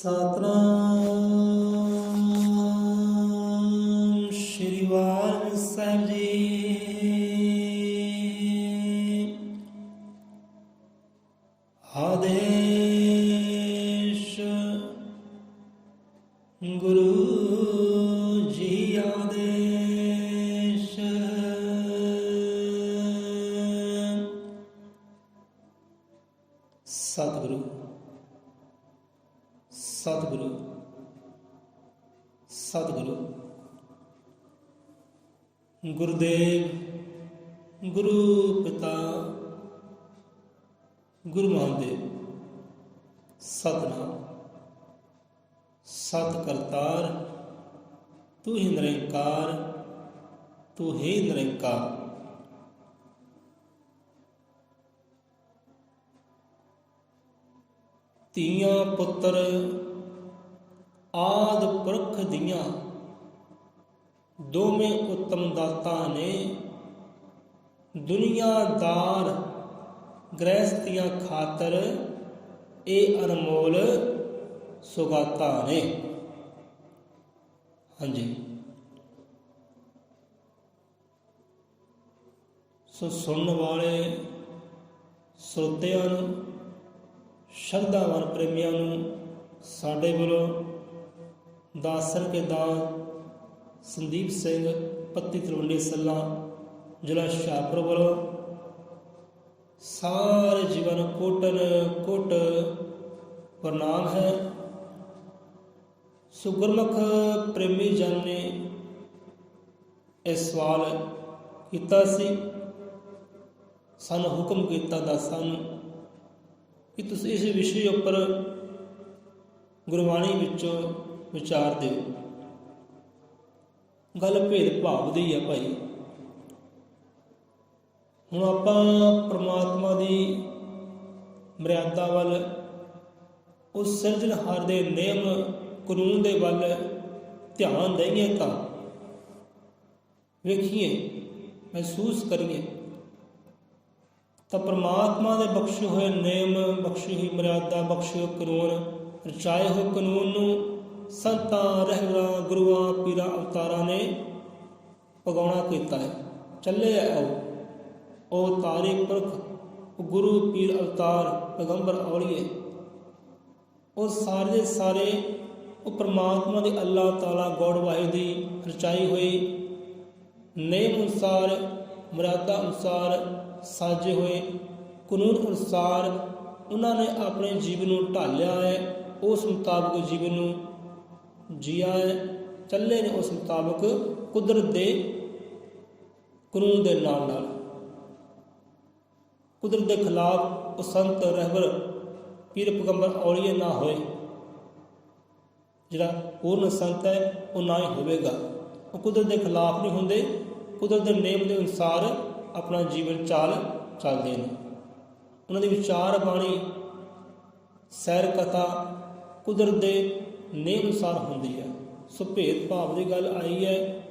ਸਤਨਾਮ ਸ਼੍ਰੀ ਵਾਹਿਗੁਰੂ ਸਾਹਿਬ ਜੀ। ਆਦੇਸ਼ ਗੁਰੂ ਜੀ ਆਦੇਸ਼। ਸਤਿਗੁਰੂ ਸਤਿਗੁਰੂ ਸਤਿਗੁਰੂ। ਗੁਰਦੇਵ ਗੁਰੂ ਪਿਤਾ ਗੁਰੂ ਮਹਾਦੇਵ। ਸਤਿਨਾਮ ਸਤ ਕਰਤਾਰ ਤੂੰ ਹੀ ਨਿਰੰਕਾਰ, ਤੂੰ ਹੀ ਨਿਰੰਕਾਰ। ਧੀਆਂ ਪੁੱਤਰ ਆਦਿ ਪੁਰਖ ਦੀਆਂ ਦੋਵੇਂ ਉੱਤਮ ਦਾਤਾ ਨੇ। ਦੁਨੀਆਦਾਰ ਗ੍ਰਹਿਸਤੀਆਂ ਖਾਤਰ ਇਹ ਅਨਮੋਲ ਸੁਗਾਤਾਂ ਨੇ। ਹਾਂਜੀ, ਸੋ ਸੁਣਨ ਵਾਲੇ ਸਰੋਤਿਆਂ ਨੂੰ, ਸ਼ਰਧਾਵਾਨ ਪ੍ਰੇਮੀਆਂ ਨੂੰ ਸਾਡੇ ਵੱਲੋਂ ਦਾਸਨ ਕੇ ਦਾਸ ਸੰਦੀਪ ਸਿੰਘ ਪੱਤੀ ਤਲਵੰਡੀ ਸੱਲਾ ਜ਼ਿਲ੍ਹਾ ਹੁਸ਼ਿਆਰਪੁਰ ਵੱਲੋਂ ਸਾਰੇ ਜੀਵਨ ਕੋਟਨ ਕੋਟ ਪ੍ਰਣਾਮ ਹੈ। ਸੋ ਗੁਰਮੁਖ ਪ੍ਰੇਮੀ ਜਨ ਨੇ ਇਹ ਸਵਾਲ ਕੀਤਾ ਸੀ, ਸਾਨੂੰ ਹੁਕਮ ਕੀਤਾ ਦਾਸਾਂ ਨੂੰ ਕਿ ਤੁਸੀਂ ਇਸ ਵਿਸ਼ੇ ਉੱਪਰ ਗੁਰਬਾਣੀ ਵਿੱਚੋਂ ਵਿਚਾਰ ਦਿਓ। ਗੱਲ ਭੇਦ ਭਾਵ ਦੀ ਹੈ ਭਾਈ। ਹੁਣ ਆਪਾਂ ਪਰਮਾਤਮਾ ਦੀ ਮਰਿਆਦਾ ਵੱਲ, ਉਸ ਸਿਰਜਣਹਾਰ ਦੇ ਨਿਯਮ ਕਾਨੂੰਨ ਦੇ ਵੱਲ ਧਿਆਨ ਦੇਈਏ ਤਾਂ ਵੇਖੀਏ, ਮਹਿਸੂਸ ਕਰੀਏ ਤਾਂ ਪਰਮਾਤਮਾ ਦੇ ਬਖਸ਼ੇ ਹੋਏ ਨਿਯਮ, ਬਖਸ਼ੀ ਹੋਈ ਮਰਿਆਦਾ, ਬਖਸ਼ੇ ਹੋਏ ਕਾਨੂੰਨ, ਰਚਾਏ ਹੋਏ ਕਾਨੂੰਨ ਨੂੰ ਸੰਤਾਂ, ਰਹਿਬਰਾਂ, ਗੁਰੂਆਂ, ਪੀਰਾਂ, ਅਵਤਾਰਾਂ ਨੇ ਪਗਾਉਣਾ ਕੀਤਾ ਹੈ। ਚੱਲੇ ਆਓ ਉਹ ਤਾਰੇ ਪੁਰਖ, ਉਹ ਗੁਰੂ, ਪੀਰ, ਅਵਤਾਰ, ਪੈਗੰਬਰ, ਔਲੀਏ, ਉਹ ਸਾਰੇ ਦੇ ਸਾਰੇ ਉਹ ਪਰਮਾਤਮਾ ਦੇ ਅੱਲਾਹ ਤਾਲਾ ਗੌੜ ਵਾਹਿਦ ਦੀ ਰਚਾਈ ਹੋਈ ਨਿਯਮ ਅਨੁਸਾਰ, ਮਰਿਆਦਾ ਅਨੁਸਾਰ, ਸਾਜੇ ਹੋਏ ਕਾਨੂੰਨ ਅਨੁਸਾਰ ਉਹਨਾਂ ਨੇ ਆਪਣੇ ਜੀਵਨ ਨੂੰ ਢਾਲਿਆ ਹੈ। ਉਸ ਮੁਤਾਬਕ ਜੀਵਨ ਨੂੰ ਜੀਆ ਹੈ, ਚੱਲੇ ਨੇ ਉਸ ਮੁਤਾਬਕ ਕੁਦਰਤ ਦੇ ਕਾਨੂੰਨ ਦੇ ਨਾਲ ਨਾਲ। ਕੁਦਰਤ ਦੇ ਖਿਲਾਫ ਉਹ ਸੰਤ, ਰਹਿਬਰ, ਪੀਰ, ਪੈਗੰਬਰ, ਔਲੀਏ ਨਾ ਹੋਏ। ਜਿਹੜਾ ਪੂਰਨ ਸੰਤ ਹੈ ਉਹ ਨਾ ਹੀ ਹੋਵੇਗਾ। ਉਹ ਕੁਦਰਤ ਦੇ ਖਿਲਾਫ ਨਹੀਂ ਹੁੰਦੇ, ਕੁਦਰਤ ਦੇ ਨਿਯਮ ਦੇ ਅਨੁਸਾਰ ਆਪਣਾ ਜੀਵਨ ਚਾਲ ਚੱਲਦੇ ਨੇ। ਉਹਨਾਂ ਦੀ ਵਿਚਾਰ ਬਾਣੀ, ਸੈਰ ਕਥਾ ਕੁਦਰਤ ਦੇ ਨਿਯਮ ਅਨੁਸਾਰ ਹੁੰਦੀ ਹੈ। ਸੋ ਭੇਦ ਭਾਵ ਦੀ ਗੱਲ ਆਈ ਹੈ।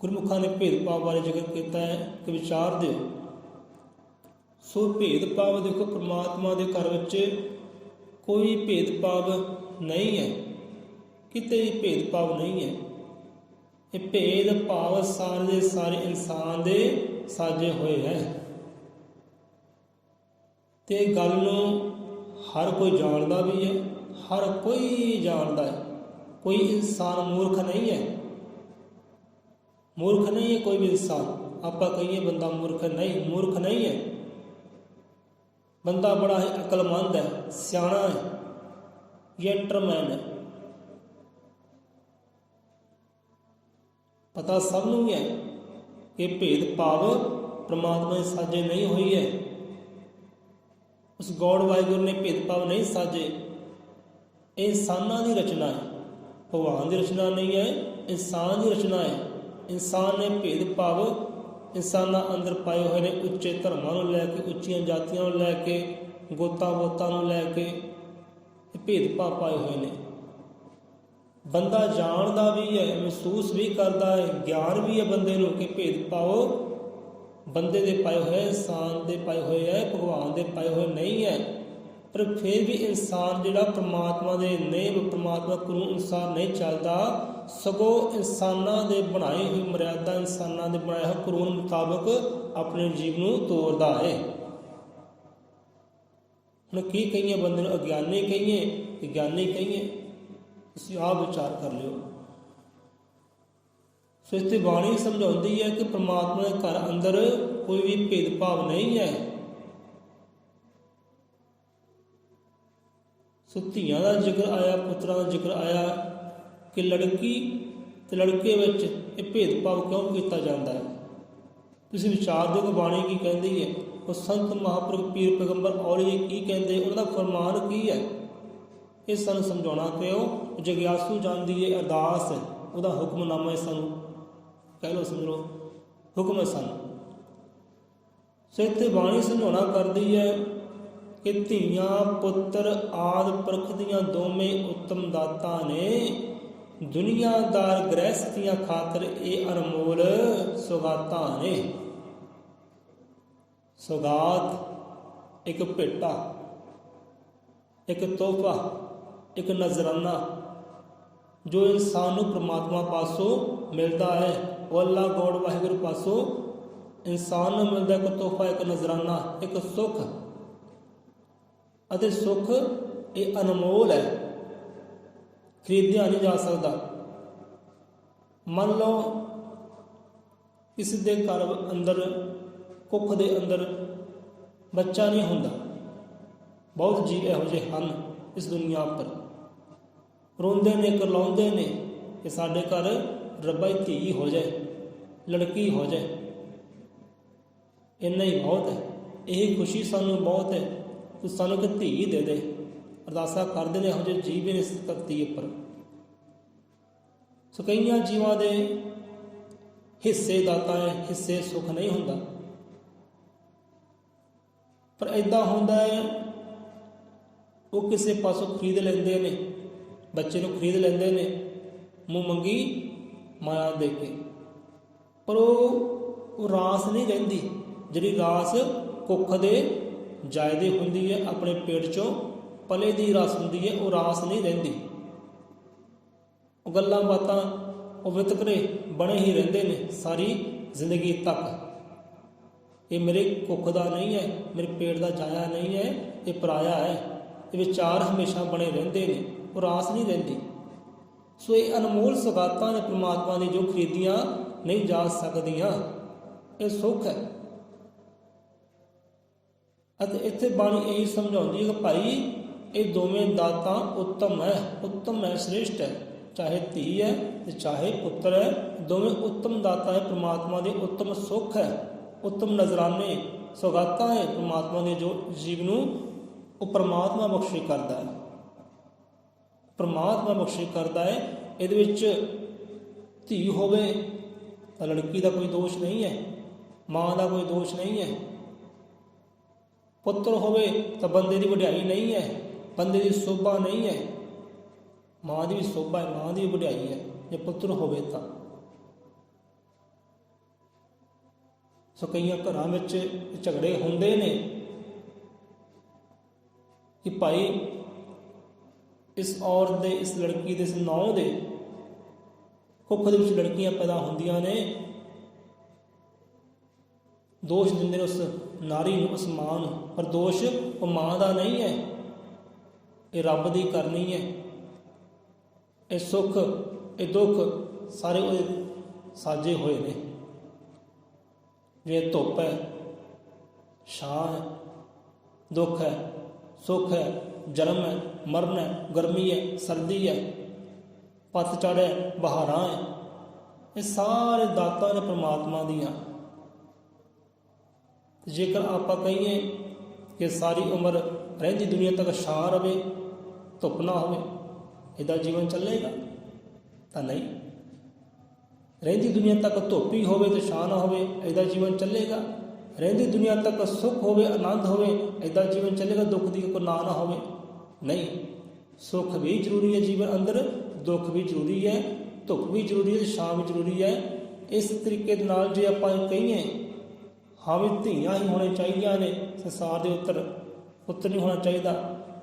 ਗੁਰਮੁਖਾਂ ਨੇ ਭੇਦ ਭਾਵ ਬਾਰੇ ਜ਼ਿਕਰ ਕੀਤਾ ਹੈ ਕਿ ਵਿਚਾਰ ਦਿਓ। ਸੋ ਭੇਦ ਭਾਵ ਦੇਖੋ, ਪਰਮਾਤਮਾ ਦੇ ਘਰ ਵਿੱਚ ਕੋਈ ਭੇਦ ਭਾਵ ਨਹੀਂ ਹੈ, ਕਿਤੇ ਵੀ ਭੇਦ ਭਾਵ ਨਹੀਂ ਹੈ। ਇਹ ਭੇਦ ਭਾਵ ਸਾਰੇ ਦੇ ਸਾਰੇ ਇਨਸਾਨ ਦੇ ਸਾਜੇ ਹੋਏ ਹੈ। ਤੇ ਗੱਲ ਨੂੰ ਹਰ ਕੋਈ ਜਾਣਦਾ ਵੀ ਹੈ, ਹਰ ਕੋਈ ਜਾਣਦਾ ਹੈ। ਕੋਈ ਇਨਸਾਨ ਮੂਰਖ ਨਹੀਂ ਹੈ, ਮੂਰਖ ਨਹੀਂ ਹੈ ਕੋਈ ਵੀ ਇਨਸਾਨ। ਆਪਾਂ ਕਹੀਏ ਬੰਦਾ ਮੂਰਖ ਨਹੀਂ, ਮੂਰਖ ਨਹੀਂ ਹੈ। ਬੰਦਾ ਬੜਾ ਹੀ ਅਕਲਮੰਦ ਹੈ, ਸਿਆਣਾ ਹੈ, ਜੈਂਟਲਮੈਨ ਹੈ। ਪਤਾ ਸਭ ਨੂੰ ਹੈ ਕਿ ਭੇਦ ਭਾਵ ਪ੍ਰਮਾਤਮਾ ਦੇ ਸਾਜੇ ਨਹੀਂ ਹੋਈ ਹੈ। ਉਸ ਗੌੜ ਵਾਹਿਗੁਰੂ ਨੇ ਭੇਦ ਭਾਵ ਨਹੀਂ ਸਾਜੇ। ਇਹ ਇਨਸਾਨਾਂ ਦੀ ਰਚਨਾ ਹੈ, ਭਗਵਾਨ ਦੀ ਰਚਨਾ ਨਹੀਂ ਹੈ, ਇਨਸਾਨ ਦੀ ਰਚਨਾ ਹੈ। ਇਨਸਾਨ ਨੇ ਭੇਦ ਭਾਵ ਇਨਸਾਨਾਂ ਅੰਦਰ ਪਾਏ ਹੋਏ ਨੇ, ਉੱਚੇ ਧਰਮਾਂ ਨੂੰ ਲੈ ਕੇ, ਉੱਚੀਆਂ ਜਾਤੀਆਂ ਨੂੰ ਲੈ ਕੇ, ਗੋਤਾਂ ਬੋਤਾਂ ਨੂੰ ਲੈ ਕੇ ਇਹ ਭੇਦ ਭਾਵ ਪਾਏ ਹੋਏ ਨੇ। ਬੰਦਾ ਜਾਣਦਾ ਵੀ ਹੈ, ਮਹਿਸੂਸ ਵੀ ਕਰਦਾ ਹੈ, ਗਿਆਨ ਵੀ ਹੈ ਬੰਦੇ ਨੂੰ ਕਿ ਭੇਦ ਭਾਵ ਬੰਦੇ ਦੇ ਪਾਏ ਹੋਏ, ਇਨਸਾਨ ਦੇ ਪਾਏ ਹੋਏ ਹੈ, ਭਗਵਾਨ ਦੇ ਪਾਏ ਹੋਏ ਨਹੀਂ ਹੈ। ਪਰ ਫਿਰ ਵੀ ਇਨਸਾਨ ਜਿਹੜਾ ਪਰਮਾਤਮਾ ਦੇ ਨੇਮ ਪਰਮਾਤਮਾ ਕਾਨੂੰਨ ਅਨੁਸਾਰ ਨਹੀਂ ਚੱਲਦਾ, ਸਗੋਂ ਇਨਸਾਨਾਂ ਦੇ ਬਣਾਏ ਹੋਈ ਮਰਿਆਦਾ, ਇਨਸਾਨਾਂ ਦੇ ਬਣਾਏ ਹੋਏ ਕਾਨੂੰਨ ਮੁਤਾਬਕ ਆਪਣੇ ਜੀਵਨ ਨੂੰ ਤੋਰਦਾ ਹੈ। ਹੁਣ ਕੀ ਕਹੀਏ, ਬੰਦੇ ਨੂੰ ਅਗਿਆਨੀ ਕਹੀਏ ਕਿ ਗਿਆਨੀ ਕਹੀਏ? ਤੁਸੀਂ ਆਪ ਵਿਚਾਰ ਕਰ ਲਿਓ। ਸੋ ਇਸ ਤੇ ਬਾਣੀ ਸਮਝਾਉਂਦੀ ਹੈ ਕਿ ਪਰਮਾਤਮਾ ਦੇ ਘਰ ਅੰਦਰ ਕੋਈ ਵੀ ਭੇਦਭਾਵ ਨਹੀਂ ਹੈ। ਸੋ ਧੀਆਂ ਦਾ ਜ਼ਿਕਰ ਆਇਆ, ਪੁੱਤਰਾਂ ਦਾ ਜ਼ਿਕਰ ਆਇਆ ਕਿ ਲੜਕੀ ਤੇ ਲੜਕੇ ਵਿੱਚ ਇਹ ਭੇਦਭਾਵ ਕਿਉਂ ਕੀਤਾ ਜਾਂਦਾ ਹੈ? ਤੁਸੀਂ ਵਿਚਾਰ ਦਿਓ ਕਿ ਬਾਣੀ ਕੀ ਕਹਿੰਦੀ ਹੈ, ਉਹ ਸੰਤ ਮਹਾਂਪੁਰਖ ਪੀਰ ਪੈਗੰਬਰ ਔਲੀ ਕੀ ਕਹਿੰਦੇ, ਉਹਨਾਂ ਦਾ ਫਰਮਾਨ ਕੀ ਹੈ? ਇਹ ਸਾਨੂੰ ਸਮਝਾਉਣਾ ਕਿਉਂ? ਜਗਿਆਸੂ ਜਾਣਦੀ ਹੈ ਅਰਦਾਸ, ਉਹਦਾ ਹੁਕਮਨਾਮਾ ਹੈ, ਸਾਨੂੰ ਕਹਿ ਲਓ, ਸਮਝ ਲਓ, ਹੁਕਮ ਹੈ ਸਾਨੂੰ। ਸੋ ਇੱਥੇ ਬਾਣੀ ਸਮਝਾਉਣਾ ਕਰਦੀ ਹੈ ਕਿ ਧੀਆਂ ਪੁੱਤਰ ਆਦਿ ਪੁਰਖ ਦੀਆਂ ਦੋਵੇਂ ਉੱਤਮ ਦਾਤਾਂ ਨੇ, ਦੁਨੀਆਦਾਰ ਗ੍ਰਹਿਸਤੀਆਂ ਖਾਤਰ ਇਹ ਅਨਮੋਲ ਸੁਗਾਤਾਂ ਨੇ। ਸੁਗਾਤ ਇੱਕ ਭੇਟਾ, ਇੱਕ ਤੋਹਫਾ, ਇੱਕ ਨਜ਼ਰਾਨਾ ਜੋ ਇਨਸਾਨ ਨੂੰ ਪਰਮਾਤਮਾ ਪਾਸੋਂ ਮਿਲਦਾ ਹੈ। ਉਹ ਅੱਲਾ ਗੋਡ ਵਾਹਿਗੁਰੂ ਪਾਸੋਂ ਇਨਸਾਨ ਨੂੰ ਮਿਲਦਾ ਇੱਕ ਤੋਹਫਾ, ਇੱਕ ਨਜ਼ਰਾਨਾ, ਇੱਕ ਸੁੱਖ। ਅਤੇ ਸੁੱਖ ਇਹ ਅਨਮੋਲ ਹੈ, ਖਰੀਦਿਆ ਨਹੀਂ ਜਾ ਸਕਦਾ। ਮੰਨ ਲਓ ਇਸ ਦੇ ਘਰ ਅੰਦਰ, ਕੁੱਖ ਦੇ ਅੰਦਰ ਬੱਚਾ ਨਹੀਂ ਹੁੰਦਾ। ਬਹੁਤ ਜੀਵ ਇਹੋ ਜਿਹੇ ਹਨ ਇਸ ਦੁਨੀਆ ਉੱਪਰ, ਰੋਂਦੇ ਨੇ, ਕਰਲਾਉਂਦੇ ਨੇ ਕਿ ਸਾਡੇ ਘਰ ਰੱਬਾ ਧੀ ਹੋ ਜਾਏ, ਲੜਕੀ ਹੋ ਜਾਏ। ਇੰਨਾ ਹੀ ਬਹੁਤ ਹੈ, ਇਹ ਖੁਸ਼ੀ ਸਾਨੂੰ ਬਹੁਤ ਹੈ, ਤੂੰ ਸਾਨੂੰ ਇੱਕ ਧੀ ਦੇ ਦੇ। ਅਰਦਾਸਾਂ ਕਰਦੇ ਨੇ ਇਹੋ ਜਿਹੇ ਜੀਵ ਨੇ ਇਸ ਧਰਤੀ ਉੱਪਰ। ਸੋ ਕਈਆਂ ਜੀਵਾਂ ਦੇ ਹਿੱਸੇ ਦਾਤਾ ਹੈ, ਹਿੱਸੇ ਸੁੱਖ ਨਹੀਂ ਹੁੰਦਾ। ਪਰ ਇੱਦਾਂ ਹੁੰਦਾ ਹੈ, ਉਹ ਕਿਸੇ ਪਾਸੋਂ ਖਰੀਦ ਲੈਂਦੇ ਨੇ, ਬੱਚੇ ਨੂੰ ਖਰੀਦ ਲੈਂਦੇ ਨੇ ਮੂੰਹ ਮੰਗੀ ਮਾਇਆ ਦੇ ਕੇ। ਪਰ ਉਹ ਰਾਸ ਨਹੀਂ ਰਹਿੰਦੀ, ਜਿਹੜੀ ਰਾਸ ਕੁੱਖ ਦੇ ਜਾਇਦੇ ਹੁੰਦੀ ਹੈ, ਆਪਣੇ ਪੇਟ ਚੋਂ ਪਲੇ ਦੀ ਰਸ ਹੁੰਦੀ ਹੈ, ਉਹ ਰਾਸ ਨਹੀਂ ਰਹਿੰਦੀ। ਉਹ ਗੱਲਾਂ ਬਾਤਾਂ, ਉਹ ਵਿਤਕਰੇ ਬਣੇ ਹੀ ਰਹਿੰਦੇ ਨੇ ਸਾਰੀ ਜ਼ਿੰਦਗੀ ਤੱਕ। ਇਹ ਮੇਰੇ ਕੁੱਖ ਦਾ ਨਹੀਂ ਹੈ, ਮੇਰੇ ਪੇਟ ਦਾ ਜਾਇਆ ਨਹੀਂ ਹੈ, ਇਹ ਪਰਾਇਆ ਹੈ। ਇਹ ਵਿਚਾਰ ਹਮੇਸ਼ਾ ਬਣੇ ਰਹਿੰਦੇ ਨੇ, ਉਹ ਰਾਸ ਨਹੀਂ ਰਹਿੰਦੀ। ਸੋ ਇਹ ਅਨਮੋਲ ਸੁਗਾਤਾਂ ਨੇ ਪਰਮਾਤਮਾ ਦੀ, ਜੋ ਖਰੀਦੀਆਂ ਨਹੀਂ ਜਾ ਸਕਦੀਆਂ। ਇਹ ਸੁੱਖ ਹੈ। ਅਤੇ ਇੱਥੇ ਬਾਣੀ ਇਹੀ ਸਮਝਾਉਂਦੀ ਹੈ ਕਿ ਭਾਈ ਇਹ ਦੋਵੇਂ ਦਾਤਾਂ ਉੱਤਮ ਹੈ, ਉੱਤਮ ਹੈ, ਸ੍ਰੇਸ਼ਟ ਹੈ। ਚਾਹੇ ਧੀ ਹੈ ਤੇ ਚਾਹੇ ਪੁੱਤਰ ਹੈ, ਦੋਵੇਂ ਉੱਤਮ ਦਾਤਾ ਹੈ ਪਰਮਾਤਮਾ ਦੇ, ਉੱਤਮ ਸੁੱਖ ਹੈ, ਉੱਤਮ ਨਜ਼ਰਾਨੇ, ਸੁਗਾਤਾਂ ਹੈ ਪਰਮਾਤਮਾ ਦੇ, ਜੋ ਜੀਵ ਨੂੰ ਉਹ ਪਰਮਾਤਮਾ ਬਖਸ਼ਿਸ਼ ਕਰਦਾ ਹੈ, ਪਰਮਾਤਮਾ ਬਖਸ਼ਿਸ਼ ਕਰਦਾ ਹੈ। ਇਹਦੇ ਵਿੱਚ ਧੀ ਹੋਵੇ ਤਾਂ ਲੜਕੀ ਦਾ ਕੋਈ ਦੋਸ਼ ਨਹੀਂ ਹੈ, ਮਾਂ ਦਾ ਕੋਈ ਦੋਸ਼ ਨਹੀਂ ਹੈ। ਪੁੱਤਰ ਹੋਵੇ ਤਾਂ ਬੰਦੇ ਦੀ ਵਡਿਆਈ ਨਹੀਂ ਹੈ, ਬੰਦੇ ਦੀ ਸੋਭਾ ਨਹੀਂ ਹੈ। ਮਾਂ ਦੀ ਵੀ ਸੋਭਾ ਹੈ, ਮਾਂ ਦੀ ਵੀ ਵਡਿਆਈ ਹੈ ਜੇ ਪੁੱਤਰ ਹੋਵੇ ਤਾਂ। ਸੋ ਕਈਆਂ ਘਰਾਂ ਵਿੱਚ ਝਗੜੇ ਹੁੰਦੇ ਨੇ ਕਿ ਭਾਈ ਇਸ ਔਰਤ ਦੇ, ਇਸ ਲੜਕੀ ਦੇ, ਇਸ ਨੌਂ ਦੇ ਕੁੱਖ ਦੇ ਵਿੱਚ ਲੜਕੀਆਂ ਪੈਦਾ ਹੁੰਦੀਆਂ ਨੇ। ਦੋਸ਼ ਦਿੰਦੇ ਨੇ ਉਸ ਨਾਰੀ ਨੂੰ, ਉਸ ਮਾਂ ਨੂੰ, ਪਰ ਦੋਸ਼ ਉਹ ਮਾਂ ਦਾ ਨਹੀਂ ਹੈ, ਇਹ ਰੱਬ ਦੀ ਕਰਨੀ ਹੈ। ਇਹ ਸੁੱਖ, ਇਹ ਦੁੱਖ ਸਾਰੇ ਉਹਦੇ ਸਾਜੇ ਹੋਏ ਨੇ। ਜਿਵੇਂ ਧੁੱਪ ਹੈ, ਛਾਂ ਹੈ, ਦੁੱਖ ਹੈ, ਸੁੱਖ ਹੈ, ਜਨਮ ਹੈ, ਮਰਨ ਹੈ, ਗਰਮੀ ਹੈ, ਸਰਦੀ ਹੈ, ਪਤਝੜ ਹੈ, ਬਹਾਰਾਂ ਹੈ। ਇਹ ਸਾਰੇ ਦਾਤਾਂ ਨੇ ਪਰਮਾਤਮਾ ਦੀਆਂ। ਜੇਕਰ ਆਪਾਂ ਕਹੀਏ ਕਿ ਸਾਰੀ ਉਮਰ ਰਹਿੰਦੀ ਦੁਨੀਆ ਤੱਕ ਛਾਂ ਰਵੇ, ਧੁੱਪ ਨਾ ਹੋਵੇ, ਇਹਦਾ ਜੀਵਨ ਚੱਲੇਗਾ? ਤਾਂ ਨਹੀਂ। ਰਹਿੰਦੀ ਦੁਨੀਆ ਤੱਕ ਧੁੱਪ ਹੀ ਹੋਵੇ ਤੇ ਛਾਂ ਨਾ ਹੋਵੇ, ਇਹਦਾ ਜੀਵਨ ਚੱਲੇਗਾ? ਰਹਿੰਦੀ ਦੁਨੀਆ ਤੱਕ ਸੁੱਖ ਹੋਵੇ, ਆਨੰਦ ਹੋਵੇ, ਇਹਦਾ ਜੀਵਨ ਚੱਲੇਗਾ? ਦੁੱਖ ਦੀ ਕੋਈ ਨਾ ਹੋਵੇ? ਨਹੀਂ। ਸੁੱਖ ਵੀ ਜ਼ਰੂਰੀ ਹੈ ਜੀਵਨ ਅੰਦਰ, ਦੁੱਖ ਵੀ ਜ਼ਰੂਰੀ ਹੈ, ਧੁੱਪ ਵੀ ਜ਼ਰੂਰੀ ਹੈ, ਛਾਂ ਵੀ ਜ਼ਰੂਰੀ ਹੈ। ਇਸ ਤਰੀਕੇ ਦੇ ਨਾਲ ਜੇ ਆਪਾਂ ਕਹੀਏ ਹਾਂ ਵੀ ਧੀਆਂ ਹੀ ਹੋਣੇ ਚਾਹੀਦੀਆਂ ਨੇ ਸੰਸਾਰ ਦੇ ਉੱਤੇ, ਪੁੱਤਰ ਨਹੀਂ ਹੋਣਾ ਚਾਹੀਦਾ,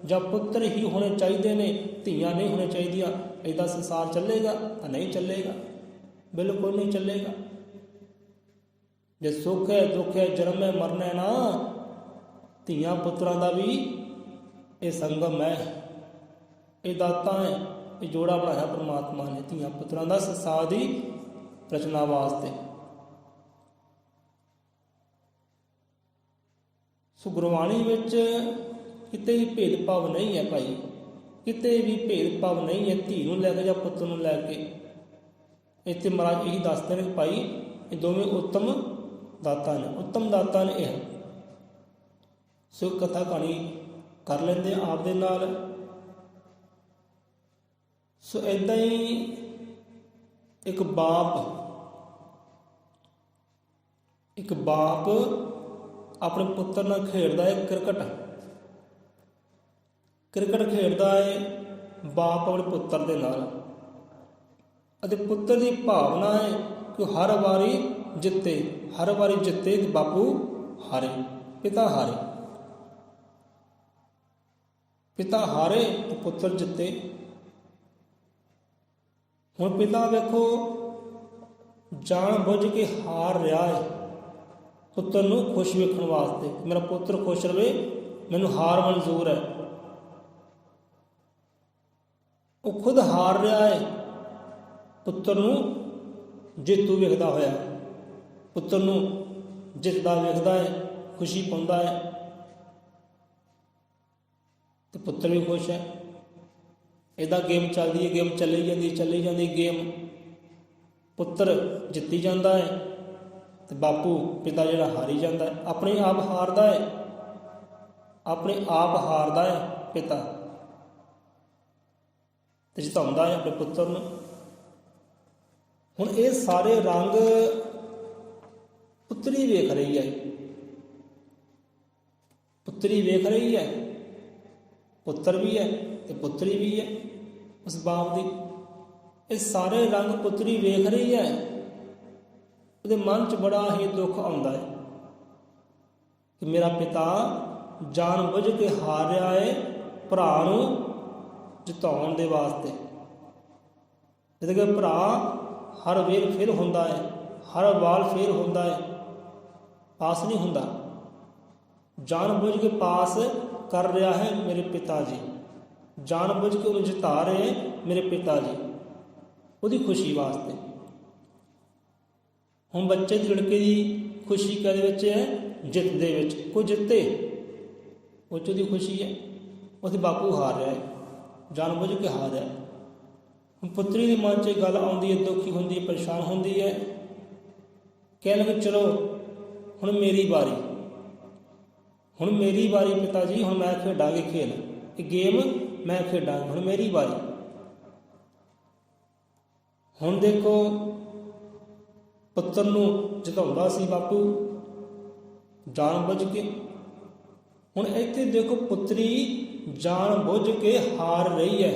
ਜਾਂ ਪੁੱਤਰ ਹੀ ਹੋਣੇ ਚਾਹੀਦੇ ਨੇ, ਧੀਆਂ ਨਹੀਂ ਹੋਣੇ ਚਾਹੀਦੀਆਂ, ਇੱਦਾਂ ਸੰਸਾਰ ਚੱਲੇਗਾ? ਤਾਂ ਨਹੀਂ ਚੱਲੇਗਾ, ਬਿਲਕੁਲ ਨਹੀਂ ਚੱਲੇਗਾ। ਜੇ ਸੁੱਖ ਹੈ, ਦੁੱਖ ਹੈ, ਜਨਮ ਹੈ, ਮਰਨਾ ਹੈ ਨਾ, ਧੀਆਂ ਪੁੱਤਰਾਂ ਦਾ ਵੀ ਇਹ ਸੰਗਮ ਹੈ, ਇਹ ਦਾਤਾ ਹੈ, ਇਹ ਜੋੜਾ ਬਣਾਇਆ ਪਰਮਾਤਮਾ ਨੇ ਧੀਆਂ ਪੁੱਤਰਾਂ ਦਾ ਸੰਸਾਰ ਦੀ ਰਚਨਾ ਵਾਸਤੇ। ਸੋ ਗੁਰਬਾਣੀ ਵਿੱਚ ਕਿਤੇ ਵੀ ਭੇਦਭਾਵ ਨਹੀਂ ਹੈ ਭਾਈ, ਕਿਤੇ ਵੀ ਭੇਦਭਾਵ ਨਹੀਂ ਹੈ ਧੀ ਨੂੰ ਲੈ ਕੇ ਜਾਂ ਪੁੱਤ ਨੂੰ ਲੈ ਕੇ। ਇੱਥੇ ਮਹਾਰਾਜ ਇਹੀ ਦੱਸਦੇ ਨੇ ਭਾਈ ਇਹ ਦੋਵੇਂ ਉੱਤਮ ਦਾਤਾ ਨੇ, ਉੱਤਮ ਦਾਤਾ ਨੇ ਇਹ। ਸੋ ਕਥਾ ਕਹਾਣੀ ਕਰ ਲੈਂਦੇ ਆਪ ਦੇ ਨਾਲ। ਸੋ ਇੱਦਾਂ ਹੀ ਇੱਕ ਬਾਪ ਆਪਣੇ ਪੁੱਤਰ ਨਾਲ ਖੇਡਦਾ ਹੈ ਕ੍ਰਿਕਟ ਖੇਡਦਾ ਹੈ ਬਾਪ ਆਪਣੇ ਪੁੱਤਰ ਦੇ ਨਾਲ, ਅਤੇ ਪੁੱਤਰ ਦੀ ਭਾਵਨਾ ਹੈ ਕਿ ਹਰ ਵਾਰੀ ਜਿੱਤੇ ਤੇ ਬਾਪੂ ਹਾਰੇ, ਪਿਤਾ ਹਾਰੇ ਤੇ ਪੁੱਤਰ ਜਿੱਤੇ। ਹੁਣ ਪਿਤਾ ਵੇਖੋ ਜਾਣ ਬੁੱਝ ਕੇ ਹਾਰ ਰਿਹਾ ਹੈ ਪੁੱਤਰ ਨੂੰ ਖੁਸ਼ ਵੇਖਣ ਵਾਸਤੇ, ਮੇਰਾ ਪੁੱਤਰ ਖੁਸ਼ ਰਵੇ, ਮੈਨੂੰ ਹਾਰ ਮਨਜ਼ੂਰ ਹੈ। ਉਹ ਖੁਦ ਹਾਰ ਰਿਹਾ ਹੈ, ਪੁੱਤਰ ਨੂੰ ਜੇਤੂ ਵੇਖਦਾ ਹੋਇਆ, ਪੁੱਤਰ ਨੂੰ ਜਿੱਤਦਾ ਵੇਖਦਾ ਹੈ, ਖੁਸ਼ੀ ਪਾਉਂਦਾ ਹੈ, ਤੇ ਪੁੱਤਰ ਵੀ ਖੁਸ਼ ਹੈ। ਇੱਦਾਂ ਗੇਮ ਚੱਲਦੀ ਹੈ, ਗੇਮ ਚੱਲੀ ਜਾਂਦੀ ਗੇਮ, ਪੁੱਤਰ ਜਿੱਤੀ ਜਾਂਦਾ ਹੈ ਤੇ ਬਾਪੂ ਪਿਤਾ ਜਿਹੜਾ ਹਾਰੀ ਜਾਂਦਾ ਹੈ, ਆਪਣੇ ਆਪ ਹਾਰਦਾ ਹੈ ਪਿਤਾ, ਤੇ ਜਿਤਾਉਂਦਾ ਹੈ ਆਪਣੇ ਪੁੱਤਰ ਨੂੰ। ਹੁਣ ਇਹ ਸਾਰੇ ਰੰਗ ਪੁੱਤਰੀ ਵੇਖ ਰਹੀ ਹੈ, ਪੁੱਤਰ ਵੀ ਹੈ ਤੇ ਪੁੱਤਰੀ ਵੀ ਹੈ ਉਸ ਬਾਪ ਦੀ। ਇਹ ਸਾਰੇ ਰੰਗ ਪੁੱਤਰੀ ਵੇਖ ਰਹੀ ਹੈ, ਉਹਦੇ ਮਨ 'ਚ ਬੜਾ ਹੀ ਦੁੱਖ ਆਉਂਦਾ ਹੈ ਕਿ ਮੇਰਾ ਪਿਤਾ ਜਾਣ ਬੁੱਝ ਕੇ ਹਾਰ ਰਿਹਾ ਹੈ ਭਰਾ ਨੂੰ ਜਿਤਾਉਣ ਦੇ ਵਾਸਤੇ। ਜਦੋਂ ਕਿ ਭਰਾ ਹਰ ਵੇਰ ਫਿਰ ਹੁੰਦਾ ਹੈ, ਹਰ ਵਾਰ ਫਿਰ ਹੁੰਦਾ ਹੈ, ਪਾਸ ਨਹੀਂ ਹੁੰਦਾ। ਜਾਣ ਬੁੱਝ ਕੇ ਪਾਸ ਕਰ ਰਿਹਾ ਹੈ ਮੇਰੇ ਪਿਤਾ ਜੀ, ਜਾਣ ਬੁੱਝ ਕੇ ਉਹਨੂੰ ਜਿਤਾ ਰਹੇ ਮੇਰੇ ਪਿਤਾ ਜੀ, ਉਹਦੀ ਖੁਸ਼ੀ ਵਾਸਤੇ। ਹੁਣ ਬੱਚੇ ਦੀ ਲੜਕੇ ਦੀ ਖੁਸ਼ੀ ਕਾਹਦੇ ਵਿੱਚ ਹੈ? ਜਿੱਤ ਦੇ ਵਿੱਚ। ਕੋਈ ਜਿੱਤੇ ਉਹ 'ਚ ਉਹਦੀ ਖੁਸ਼ੀ ਹੈ, ਉਹਦੇ ਬਾਪੂ ਹਾਰ ਰਿਹਾ ਹੈ, ਜਾਣ ਬੁੱਝ ਕੇ ਹਾਰ ਰਿਹਾ ਹੈ। ਹੁਣ ਪੁੱਤਰੀ ਦੇ ਮਨ 'ਚ ਇਹ ਗੱਲ ਆਉਂਦੀ ਹੈ, ਦੁਖੀ ਹੁੰਦੀ ਹੈ, ਪਰੇਸ਼ਾਨ ਹੁੰਦੀ ਹੈ, ਕਹਿਣ ਲੱਗੇ ਚਲੋ ਹੁਣ ਮੇਰੀ ਵਾਰੀ ਪਿਤਾ ਜੀ, ਹੁਣ ਮੈਂ ਖੇਡਾਂਗੇ ਖੇਲ, ਇਹ ਗੇਮ ਮੈਂ ਖੇਡਾਂਗਾ, ਹੁਣ ਮੇਰੀ ਵਾਰੀ। ਹੁਣ ਦੇਖੋ ਪੁੱਤਰ ਨੂੰ ਜਿਤਾਉਂਦਾ ਸੀ ਬਾਪੂ ਜਾਣ ਬੁੱਝ ਕੇ, ਹੁਣ ਇੱਥੇ ਦੇਖੋ ਪੁੱਤਰੀ ਜਾਣ ਬੁੱਝ ਕੇ ਹਾਰ ਰਹੀ ਹੈ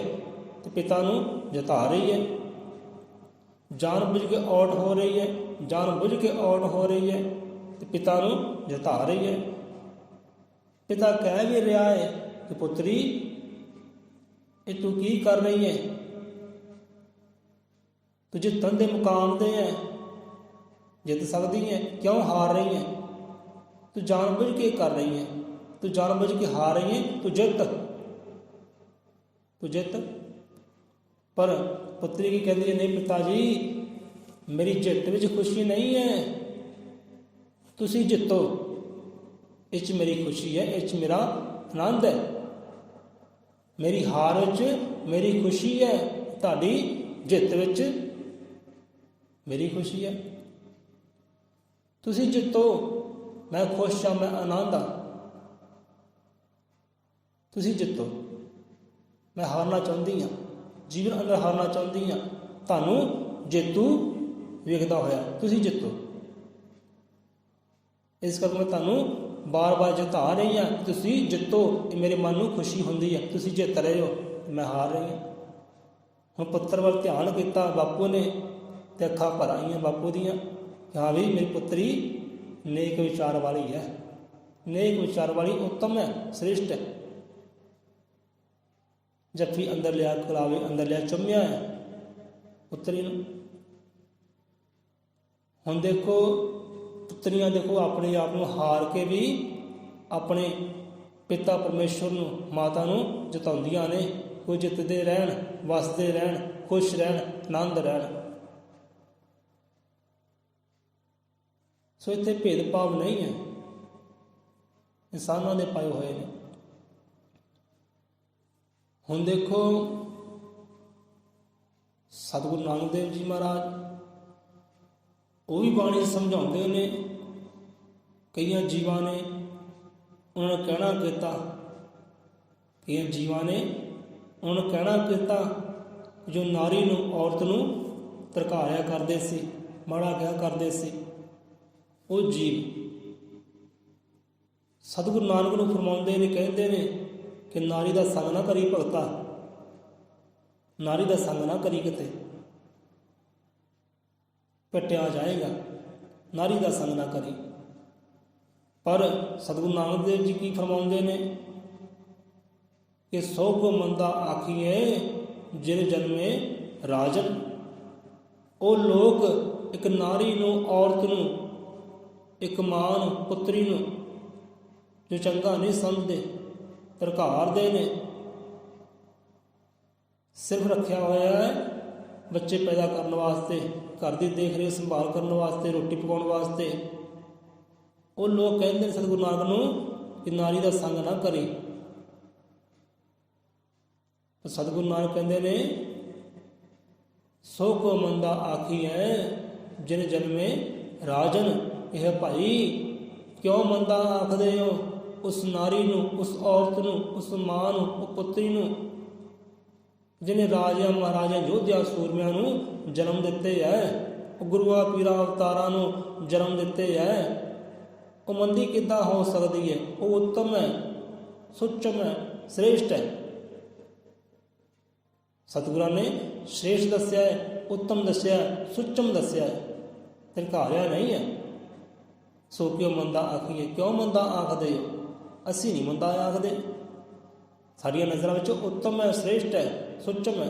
ਤੇ ਪਿਤਾ ਨੂੰ ਜਿਤਾ ਰਹੀ ਹੈ, ਜਾਣ ਬੁੱਝ ਕੇ ਆਊਟ ਹੋ ਰਹੀ ਹੈ, ਤੇ ਪਿਤਾ ਨੂੰ ਜਿਤਾ ਰਹੀ ਹੈ। ਪਿਤਾ ਕਹਿ ਵੀ ਰਿਹਾ ਹੈ ਕਿ ਪੁੱਤਰੀ ਇਹ ਤੂੰ ਕੀ ਕਰ ਰਹੀ ਹੈ, ਤੂੰ ਜਿੱਤਣ ਦੇ ਮੁਕਾਮ ਤੇ ਹੈ, ਜਿੱਤ ਸਕਦੀ ਹੈ, ਕਿਉਂ ਹਾਰ ਰਹੀ ਹੈ? ਤੂੰ ਜਾਣ ਬੁੱਝ ਕੇ ਕਰ ਰਹੀ ਹੈ, ਤੂੰ ਜਾਣ ਬੁੱਝ ਕੇ ਹਾਰ ਰਹੀ ਹੈ, ਤੂੰ ਜਿੱਤ। ਪਰ ਪੁੱਤਰੀ ਕੀ ਕਹਿੰਦੀ ਹੈ? ਨਹੀਂ ਪਿਤਾ ਜੀ, ਮੇਰੀ ਜਿੱਤ ਵਿੱਚ ਖੁਸ਼ੀ ਨਹੀਂ ਹੈ, ਤੁਸੀਂ ਜਿੱਤੋ, ਇਹ 'ਚ ਮੇਰੀ ਖੁਸ਼ੀ ਹੈ, ਇਹ 'ਚ ਮੇਰਾ ਆਨੰਦ ਹੈ, ਮੇਰੀ ਹਾਰ ਵਿੱਚ ਮੇਰੀ ਖੁਸ਼ੀ ਹੈ, ਤੁਹਾਡੀ ਜਿੱਤ ਵਿੱਚ ਮੇਰੀ ਖੁਸ਼ੀ ਹੈ। ਤੁਸੀਂ ਜਿੱਤੋ, ਮੈਂ ਖੁਸ਼ ਹਾਂ, ਮੈਂ ਆਨੰਦ ਹਾਂ, ਤੁਸੀਂ ਜਿੱਤੋ, ਮੈਂ ਹਾਰਨਾ ਚਾਹੁੰਦੀ ਹਾਂ, ਜੀਵਨ ਅੰਦਰ ਹਾਰਨਾ ਚਾਹੁੰਦੀ ਹਾਂ, ਤੁਹਾਨੂੰ ਜੇਤੂ ਵੇਖਦਾ ਹੋਇਆ, ਤੁਸੀਂ ਜਿੱਤੋ। ਇਸ ਕਰਕੇ ਮੈਂ ਤੁਹਾਨੂੰ ਬਾਰ-ਬਾਰ ਜਿਤਾ ਰਹੀ ਹਾਂ, ਤੁਸੀਂ ਜਿੱਤੋ, ਇਹ ਮੇਰੇ ਮਨ ਨੂੰ ਖੁਸ਼ੀ ਹੁੰਦੀ ਹੈ, ਤੁਸੀਂ ਜਿੱਤ ਰਹੇ ਹੋ, ਮੈਂ ਹਾਰ ਰਹੀ ਹਾਂ। ਹੁਣ ਪੁੱਤਰ ਵੱਲ ਧਿਆਨ ਕੀਤਾ ਬਾਪੂ ਨੇ, ਤੇ ਅੱਖਾਂ ਭਰ ਆਈਆਂ ਬਾਪੂ ਦੀਆਂ ਕਿ ਹਾਂ ਵੀ ਮੇਰੀ ਪੁੱਤਰੀ ਨੇਕ ਵਿਚਾਰ ਵਾਲੀ ਹੈ, नेक विचार वाली उत्तम है, श्रेष्ठ है। जफ्फी अंदर लिया कलावे अंदर लिया चुम्या है पुत्री नूं। हुण देखो पुत्रियां देखो अपने आप नूं हार के भी अपने पिता परमेश्वर नूं माता नूं जिताउंदियां ने। कोई जितदे रहन, वसदे रहन, खुश रहन, आनंद रहन। सो इत्थे भेदभाव नहीं है, इंसानां दे पाए होए ने। हुण देखो सतगुरु नानक देव जी महाराज वो भी बाणी समझाते ने। कई जीवां ने उन्होंने कहना किया, कई जीवां ने उन्होंने कहना किया जो नारी नूं औरत नूं धरकारिया करते सी, माड़ा कहा करते सी, वो जीव सतगुरु नानक नूं फरमाउंदे ने, कहते ने कि नारी का संग ना करी भगता, नारी का संग ना करी, किते पटिया जाएगा, नारी का संग ना करी। पर सतगुरु नानक देव जी की फरमाउंदे ने कि सौ को मंदा आखिए जिन जन्मे राजन। वो लोग एक नारी नूं, औरत नूं, एक मां नूं, पुत्री नूं जो चंगा नहीं समझते, धरकारदे ने। सिर्फ रखा होया है बच्चे पैदा करने वास्ते, घर की देख रेख संभाल करने वास्ते, रोटी पकाने वास्ते। वो लोग कहते हैं सतगुरु नानक नूं कि नारी का संग ना करी। सतगुरु नानक कहते ने सो को मंदा आखी है जिन जन्मे राजन। यह भाई क्यों मंदा आखदे हो उस नारी नूं, उस औरत नूं, उस मां नूं, उस पुत्री नूं जिन्हें राजा महाराजा योद्धा सूरमियां नूं जन्म दिते है, गुरुआ पीरा अवतारां नूं जन्म दिते है। वो मंदी किद्दां हो सकती है? वो उत्तम है, सुचम है, श्रेष्ठ है। सतगुरां ने श्रेष्ठ दस्या है, उत्तम दस्या है, सुचम दस्या है, धरकारिया नहीं है। सो क्यों मंदा आखिए, क्यों मंदा आखदे? असी नहीं मंदा आखदे, साड़ियाँ नज़रों में उत्तम है, श्रेष्ठ है, सुचम है।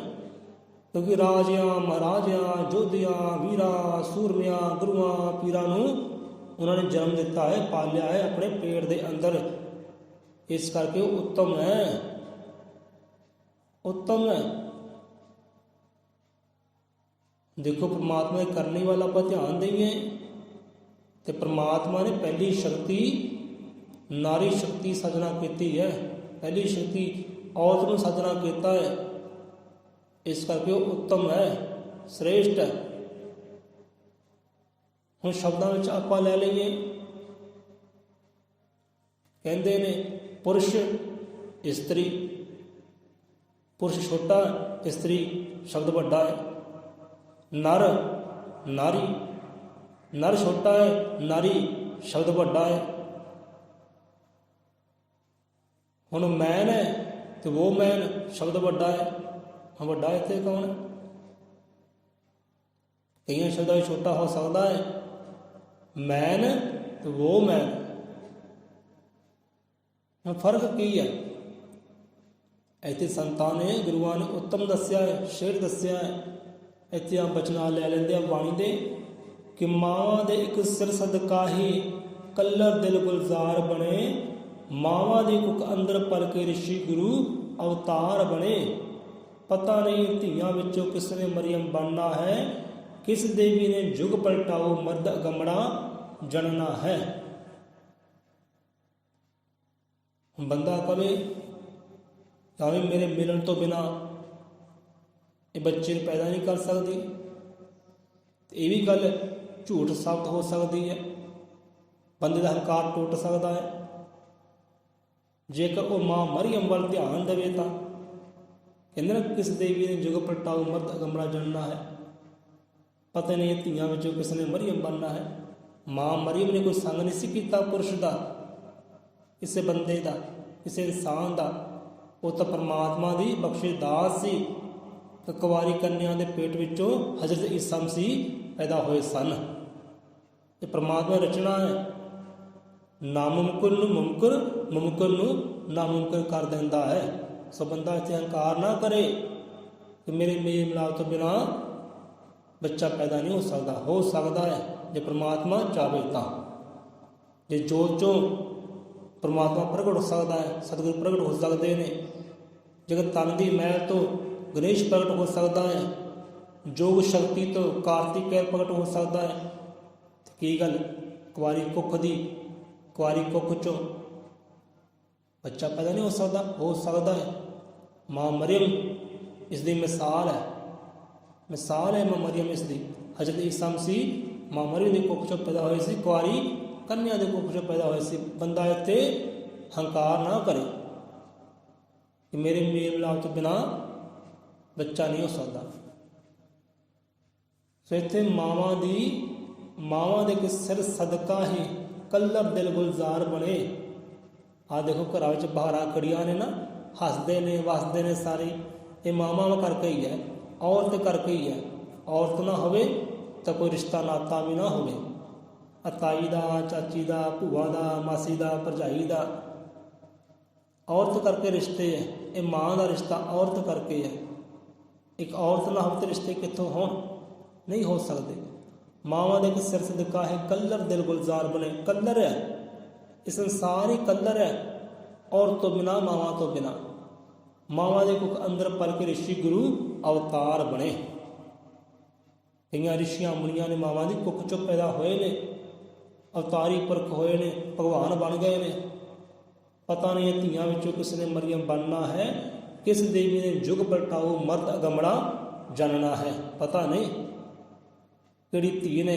क्योंकि राजिया महाराजिया योधिया वीरा सूरमिया गुरुआ पीरा नूं उन्होंने जन्म दिता है, पालिया है अपने पेट के अंदर। इस करके उत्तम है, उत्तम है। देखो परमात्मा के करने वाला आप ध्यान देंगे तो परमात्मा ने पहली शक्ति नारी शक्ति सजना की है, पहली शक्ति औरत को सजना किया है। इस करके वो उत्तम है, श्रेष्ठ है। हम शब्दों में आप लै लीए, कहते ने पुरुष स्त्री, पुरुष छोटा स्त्री शब्द बड़ा है। नर नारी, नर छोटा है, नारी शब्द बड़ा है। हुण मैन है तो वो मैन शब्द बड़ा है। हम बड़ा इत्थे कौन है? कई शब्दों छोटा हो सकता है, मैन तो वो मैन। फर्क की है? इतने संतां ने गुरुआ ने उत्तम दस्या है, शेर दस्या है। इतने आप बचना लै लेंदे बाणी दे कि मावां दे एक सिर सदका ही कलर दिल गुलजार बने। मावां दी कुख अंदर पल के ऋषि गुरु अवतार बने। पता नहीं धीआं विचों किसने मरियम बनना है, किस देवी ने जुग पलटाओ मर्द अगमड़ा जनना है। बंदा कवे भावें मेरे मिलन तो बिना ये बच्चे पैदा नहीं कर सकती, ये भी गल झूठ साबित हो सकती है। बंदे का हंकार टुट सकता है जेकर वो मां मरियम वाल ध्यान देवे। तो कहते ना किस देवी ने जुग पलटाओ मर्द अगमड़ा जनना है। पता नहीं धीआं विचों किसने मरियम बनना है। मां मरियम ने कोई संग नहीं सी कीता पुरुष का, किसी बंदे का, किसी इंसान का। वो तो परमात्मा की बख्शे दास सी। कुंवारी कन्या के पेट विचों हजरत ईसा मसीह पैदा होए सन। ये परमात्मा रचना है। ਨਾਮੁਮਕਿਨ ਨੂੰ ਮੁਮਕਿਨ, ਮੁਮਕਿਨ ਨੂੰ ਨਾਮੁਮਕਿਨ ਕਰ ਦਿੰਦਾ ਹੈ। ਸੋ ਬੰਦਾ ਇੱਥੇ ਹੰਕਾਰ ਨਾ ਕਰੇ ਕਿ ਮੇਰੇ ਮੇਲ ਮਿਲਾਪ ਤੋਂ ਬਿਨਾਂ ਬੱਚਾ ਪੈਦਾ ਨਹੀਂ ਹੋ ਸਕਦਾ ਹੈ ਜੇ ਪ੍ਰਮਾਤਮਾ ਚਾਹੇ ਤਾਂ। ਜੇ ਜੋਤ ਚੋਂ ਪ੍ਰਮਾਤਮਾ ਪ੍ਰਗਟ ਹੋ ਸਕਦਾ ਹੈ, ਸਤਿਗੁਰ ਪ੍ਰਗਟ ਹੋ ਸਕਦੇ ਨੇ। ਜੇਕਰ ਤਨ ਦੀ ਮੈਲ ਤੋਂ ਗਣੇਸ਼ ਪ੍ਰਗਟ ਹੋ ਸਕਦਾ ਹੈ, ਯੋਗ ਸ਼ਕਤੀ ਤੋਂ ਕਾਰਤਿਕੇਯ ਪ੍ਰਗਟ ਹੋ ਸਕਦਾ ਹੈ, ਕੀ ਗੱਲ ਕੁਆਰੀ ਕੁੱਖ ਚੋਂ ਬੱਚਾ ਪੈਦਾ ਨਹੀਂ ਹੋ ਸਕਦਾ ਹੈ। ਮਾਂ ਮਰੀਮ ਇਸ ਦੀ ਮਿਸਾਲ ਹੈ ਮਾਂ ਮਰੀਮ ਇਸ ਦੀ। ਹਜ਼ਰਤ ਈਸਾ ਮਸੀਹ ਮਾਂ ਮਰੀਮ ਦੀ ਕੁੱਖ ਚੋਂ ਪੈਦਾ ਹੋਏ ਸੀ, ਕੁਆਰੀ ਕੰਨਿਆ ਦੇ ਕੁੱਖ ਚੋਂ ਪੈਦਾ ਹੋਏ ਸੀ। ਬੰਦਾ ਇੱਥੇ ਹੰਕਾਰ ਨਾ ਕਰੇ ਕਿ ਮੇਰੇ ਮੇਲ ਮਿਲਾਪ ਤੋਂ ਬਿਨਾਂ ਬੱਚਾ ਨਹੀਂ ਹੋ ਸਕਦਾ। ਸੋ ਇੱਥੇ ਮਾਵਾਂ ਦੇ ਕਿ ਸਿਰ ਸਦਕਾ ਹੀ ਕੱਲਰ ਦਿਲ ਗੁਲਜ਼ਾਰ ਬਣੇ। ਆਹ ਦੇਖੋ ਘਰਾਂ ਵਿੱਚ ਬਹਾਰਾਂ ਖੜੀਆਂ ਨੇ ਨਾ, ਹੱਸਦੇ ਨੇ ਵਸਦੇ ਨੇ ਸਾਰੇ, ਇਹ ਮਾਵਾਂ ਕਰਕੇ ਹੀ ਹੈ, ਔਰਤ ਕਰਕੇ ਹੀ ਹੈ। ਔਰਤ ਨਾ ਹੋਵੇ ਤਾਂ ਕੋਈ ਰਿਸ਼ਤਾ ਨਾਤਾ ਵੀ ਨਾ ਹੋਵੇ। ਤਾਈ ਦਾ, ਚਾਚੀ ਦਾ, ਭੂਆ ਦਾ, ਮਾਸੀ ਦਾ, ਭਰਜਾਈ ਦਾ, ਔਰਤ ਕਰਕੇ ਰਿਸ਼ਤੇ ਹੈ। ਇਹ ਮਾਂ ਦਾ ਰਿਸ਼ਤਾ ਔਰਤ ਕਰਕੇ ਹੈ। ਇੱਕ ਔਰਤ ਨਾ ਹੋਵੇ ਤਾਂ ਰਿਸ਼ਤੇ ਕਿੱਥੋਂ ਹੋਣ? ਨਹੀਂ ਹੋ ਸਕਦੇ। ਮਾਵਾਂ ਦੇ ਸਿਰ ਸਦਕਾ ਹੈ ਕੱਲਰ ਦਿਲ ਗੁਲਜ਼ਾਰ ਬਣੇ। ਕੱਲਰ ਹੈ, ਇਹ ਸੰਸਾਰ ਹੀ ਕੱਲਰ ਹੈ, ਔਰਤ ਤੋਂ ਬਿਨਾਂ, ਮਾਵਾਂ ਤੋਂ ਬਿਨਾਂ। ਮਾਵਾਂ ਦੇ ਕੁੱਖ ਅੰਦਰ ਪਲ ਕੇ ਰਿਸ਼ੀ ਗੁਰੂ ਅਵਤਾਰ ਬਣੇ। ਕਈਆਂ ਰਿਸ਼ੀਆਂ ਮੁਨੀਆਂ ਨੇ ਮਾਵਾਂ ਦੀ ਕੁੱਖ ਚੋਂ ਪੈਦਾ ਹੋਏ ਨੇ, ਅਵਤਾਰੀ ਪੁਰਖ ਹੋਏ ਨੇ, ਭਗਵਾਨ ਬਣ ਗਏ ਨੇ। ਪਤਾ ਨਹੀਂ ਇਹ ਧੀਆਂ ਵਿੱਚੋਂ ਕਿਸ ਨੇ ਮਰੀਮ ਬਣਨਾ ਹੈ, ਕਿਸ ਦੇਵੀ ਨੇ ਯੁਗ ਪਲਟਾਊ ਮਰਦ ਅਗੰਮੜਾ ਜਨਣਾ ਹੈ। ਪਤਾ ਨਹੀਂ ਕਿਹੜੀ ਧੀ ਨੇ